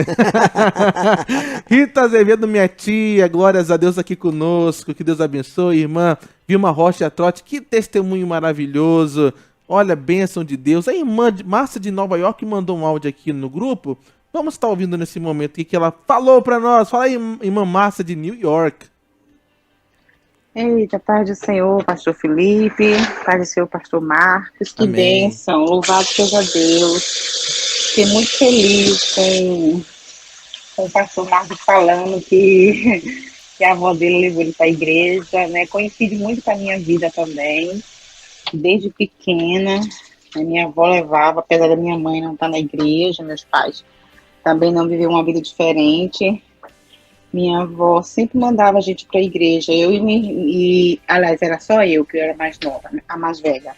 Rita Azevedo, minha tia, glórias a Deus aqui conosco, que Deus abençoe, irmã Vilma Rocha Trotti, que testemunho maravilhoso, olha, bênção de Deus. A irmã Márcia de Nova York mandou um áudio aqui no grupo, vamos estar ouvindo nesse momento o que ela falou pra nós. Fala aí, irmã Márcia de New York. Eita, paz do Senhor, pastor Felipe, paz do Senhor, pastor Marcos, que Amém. bênção, louvado seja Deus. Fiquei muito feliz com o pastor Marcos falando que a avó dele levou ele para a igreja, né? Coincide muito com a minha vida também, desde pequena, a minha avó levava, apesar da minha mãe não estar na igreja, meus pais também não viveram uma vida diferente. Minha avó sempre mandava a gente para a igreja, aliás, era só eu que era mais nova, a mais velha.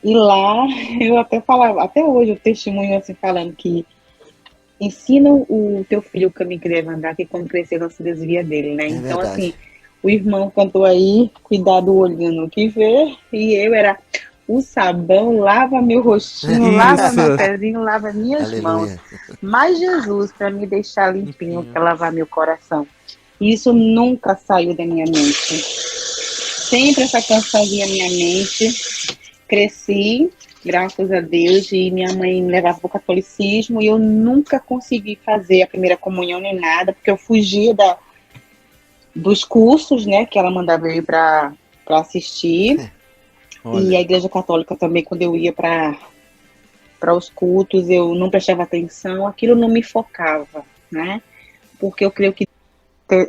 E lá, eu até falava, até hoje eu testemunho assim, falando que ensina o teu filho o caminho que deve andar, que quando crescer não se desvia dele, né? Então, verdade. Assim, o irmão cantou aí, cuidar do olhinho no que vê, e eu era o sabão, lava meu rostinho, lava meu pezinho, lava minhas Aleluia. mãos. Mas Jesus, para me deixar limpinho, para lavar meu coração. Isso nunca saiu da minha mente. Sempre essa canção vinha à minha mente. Cresci graças a Deus, e minha mãe me levava para o catolicismo, e eu nunca consegui fazer a primeira comunhão nem nada, porque eu fugia dos cursos, né, que ela mandava eu ir para assistir. E Olha, a Igreja Católica também, quando eu ia para os cultos, eu não prestava atenção, aquilo não me focava, né? Porque eu creio que,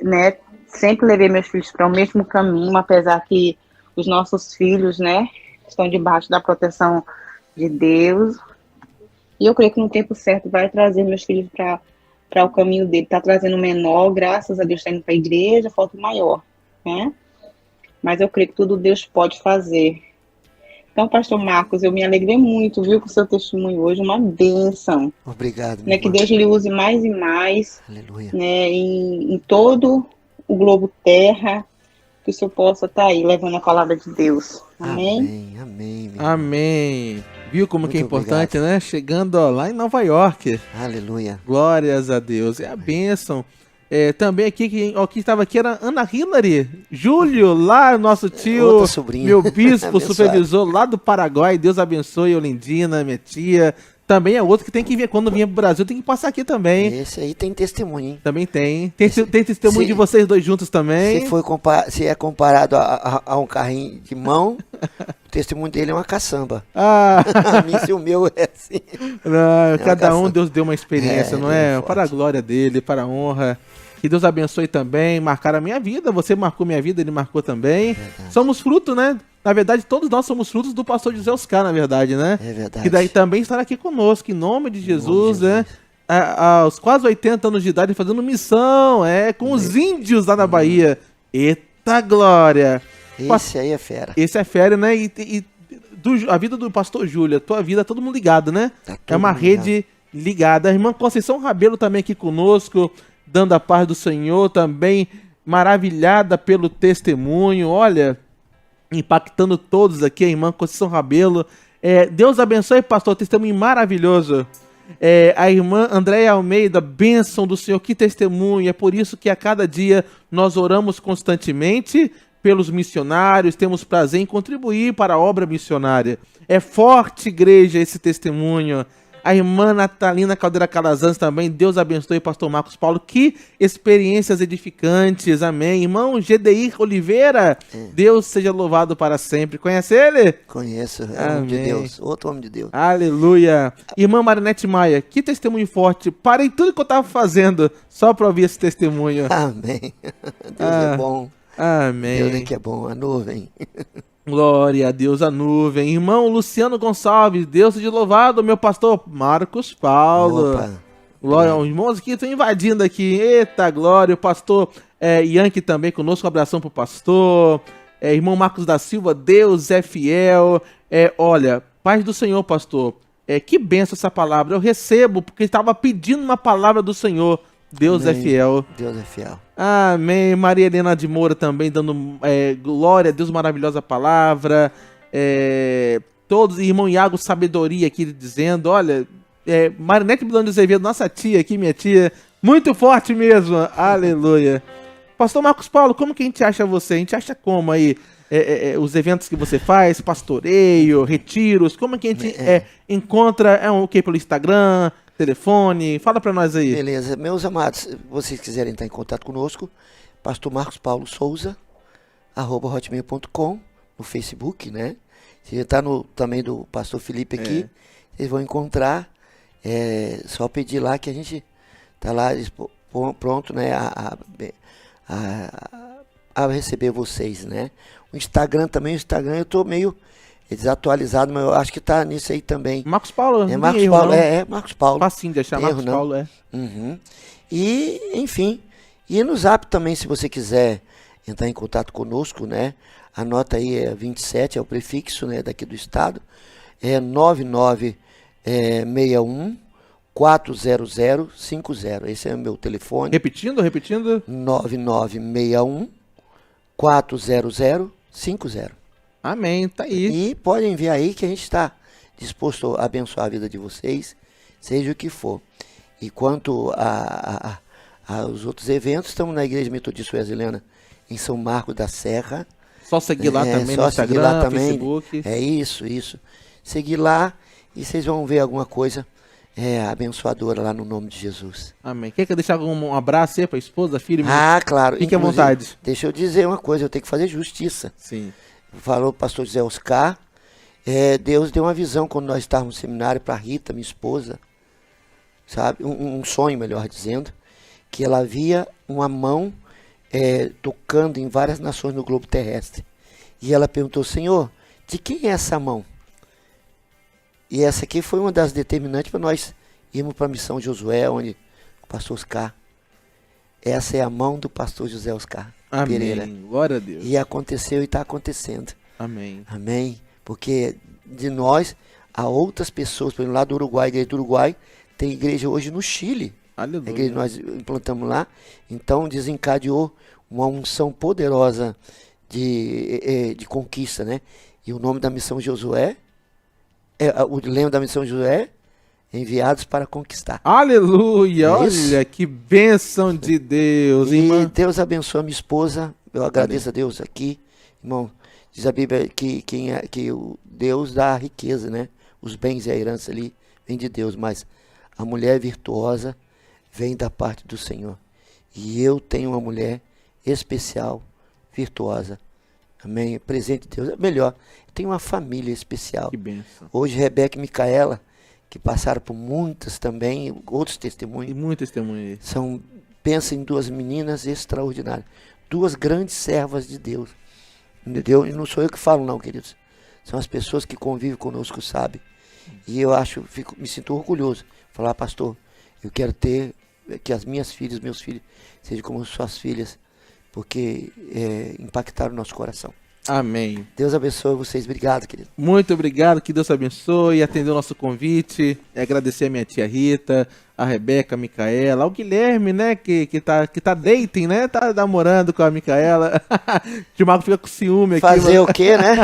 né, sempre levei meus filhos para o mesmo caminho, apesar que os nossos filhos, né, estão debaixo da proteção de Deus. E eu creio que no tempo certo vai trazer meus filhos para o caminho dele. Está trazendo o menor, graças a Deus está indo para a igreja, falta o maior, né? Mas eu creio que tudo Deus pode fazer. Então, pastor Marcos, eu me alegrei muito, viu, com o seu testemunho hoje, uma bênção. Obrigado, Né, minha que irmã. Deus lhe use mais e mais, Aleluia. né, em todo o globo terra, que o senhor possa estar aí levando a palavra de Deus. Amém? Amém, amém, minha irmã. amém. Viu como que é Muito importante, obrigado. né? Chegando ó, lá em Nova York. Aleluia. Glórias a Deus. É a bênção. Também aqui, ó, quem estava aqui era Ana Hillary. Júlio, lá, nosso tio, Outra sobrinha. meu bispo, Abençoado. supervisor lá do Paraguai. Deus abençoe, Olindina, minha tia. Também é outro que tem que vir, quando vier pro Brasil, tem que passar aqui também. Esse aí tem testemunho, hein? Também tem. Tem testemunho Se- de vocês dois juntos também. Se é comparado a um carrinho de mão, o testemunho dele é uma caçamba. Ah, A mim, se o meu é assim. não, cada um caçamba. Deus deu uma experiência, não é? Deus Para a forte. glória dele, para a honra. Que Deus abençoe também, marcar a minha vida. Você marcou minha vida, ele marcou também. Somos fruto, né? Na verdade, todos nós somos frutos do pastor José Oscar, na verdade, né? É verdade. Que daí também estará aqui conosco, em nome de Jesus, de né? Aos quase 80 anos de idade, fazendo missão, com os índios lá na Bahia. Eita glória! Esse aí é fera. Esse é férias, né? A vida do pastor Júlio, a tua vida, todo mundo ligado, né? Tá É todo uma mundo rede ligada. A irmã Conceição Rabelo também aqui conosco, dando a paz do Senhor, também maravilhada pelo testemunho. Olha, impactando todos aqui, a irmã Conceição Rabelo. Deus abençoe, pastor, testemunho maravilhoso. A irmã Andréia Almeida, bênção do Senhor, que testemunho. É por isso que a cada dia nós oramos constantemente pelos missionários, temos prazer em contribuir para a obra missionária. É forte, igreja, esse testemunho. A irmã Natalina Caldeira Calazans também, Deus abençoe o pastor Marcos Paulo, que experiências edificantes, amém. Irmão Gedeir Oliveira, Deus seja louvado para sempre. Conhece ele? Conheço, é um homem de Amém. Deus, outro homem de Deus. Aleluia. Irmã Marinete Maia, que testemunho forte. Parei tudo que eu estava fazendo só para ouvir esse testemunho. Amém. Deus é bom. Amém. Deus é que é bom, a nuvem. Glória a Deus, a nuvem. Irmão Luciano Gonçalves, Deus seja louvado, meu pastor Marcos Paulo. Opa. Glória, os irmãos aqui estão invadindo aqui. Eita, glória. O pastor Yankee também conosco. Um abração pro pastor. Irmão Marcos da Silva, Deus é fiel. Olha, paz do Senhor, pastor. Que benção essa palavra. Eu recebo porque estava pedindo uma palavra do Senhor. Deus é Amém. fiel. Deus é fiel. Amém. Maria Helena de Moura também dando glória a Deus, maravilhosa palavra. Todos, irmão Iago Sabedoria aqui dizendo, olha, Marinete Bilão de Azevedo, nossa tia aqui, minha tia, muito forte mesmo. Aleluia. Pastor Marcos Paulo, como que a gente acha você? A gente acha como aí? Os eventos que você faz, pastoreio, retiros, como que a gente encontra? O que? Pelo Instagram, telefone? Fala pra nós aí. Beleza, meus amados, se vocês quiserem estar em contato conosco, pastor Marcos Paulo Souza, @hotmail.com, no Facebook, né? Se está também do pastor Felipe aqui, vocês vão encontrar, só pedir lá que a gente tá lá pronto, né, a receber vocês, né? O Instagram também, eu tô meio desatualizado, mas eu acho que tá nisso aí também. Marcos Paulo, É não Marcos tem erro, Paulo, não. Marcos Paulo. Facinho de achar, Tem Marcos erro, não. Paulo, Uhum. E, enfim, e no Zap também, se você quiser entrar em contato conosco, né? Anota aí, 27, é o prefixo, né, daqui do estado. 9961 40050. Esse é o meu telefone. Repetindo. 9961 40050. Amém, tá aí. E pode enviar aí que a gente está disposto a abençoar a vida de vocês, seja o que for. E quanto aos outros eventos, estamos na Igreja Metodista Wesleyana em São Marcos da Serra. Só seguir lá também no só seguir Instagram, lá também. Facebook. É isso. seguir lá e vocês vão ver alguma coisa abençoadora lá no nome de Jesus. Amém. Quer deixar um abraço aí pra esposa, filho? Claro. Fique à Inclusive, vontade. Deixa eu dizer uma coisa, eu tenho que fazer justiça. Sim. Falou o pastor José Oscar. Deus deu uma visão quando nós estávamos no seminário para Rita, minha esposa. Sabe? Um sonho, melhor dizendo. Que ela via uma mão tocando em várias nações no globo terrestre. E ela perguntou, Senhor, de quem é essa mão? E essa aqui foi uma das determinantes para nós irmos para a missão Josué, onde o pastor Oscar. Essa é a mão do pastor José Oscar Pereira. Amém. Glória a Deus. E aconteceu e está acontecendo. Amém. Amém. Porque de nós, há outras pessoas, por exemplo, lá do Uruguai, a igreja do Uruguai, tem igreja hoje no Chile. Aleluia. A igreja que nós implantamos lá. Então desencadeou uma unção poderosa de conquista, né? E o nome da missão Josué, o lema da missão Josué, enviados para conquistar. Aleluia. É isso? Olha que bênção de Deus, E irmã. Deus abençoe a minha esposa. Eu agradeço a Deus aqui, irmão. Diz a Bíblia que o Deus dá a riqueza, né? Os bens e a herança ali vem de Deus, mas a mulher virtuosa vem da parte do Senhor. E eu tenho uma mulher especial, virtuosa. Amém? Presente de Deus. Melhor, eu tenho uma família especial. Que bênção. Hoje, Rebeca e Micaela, que passaram por muitas também, outros E testemunhos, muito testemunho aí. pensa em duas meninas extraordinárias. Duas grandes servas de Deus. Entendeu? E não sou eu que falo não, queridos. São as pessoas que convivem conosco, sabem. E eu me sinto orgulhoso. Falar, pastor, eu quero ter que as minhas filhas, meus filhos, sejam como suas filhas, porque impactaram o nosso coração. Amém. Deus abençoe vocês. Obrigado, querido. Muito obrigado, que Deus abençoe, atendeu o nosso convite, agradecer a minha tia Rita, a Rebeca, a Micaela, ao Guilherme, né, que tá dating, né, tá namorando com a Micaela. O tio Marco fica com ciúme aqui. Fazer o quê, né?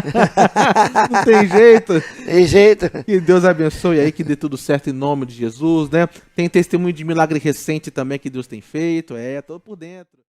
Não tem jeito. Tem jeito. Que Deus abençoe aí, que dê tudo certo em nome de Jesus, né. Tem testemunho de milagre recente também que Deus tem feito, tô por dentro.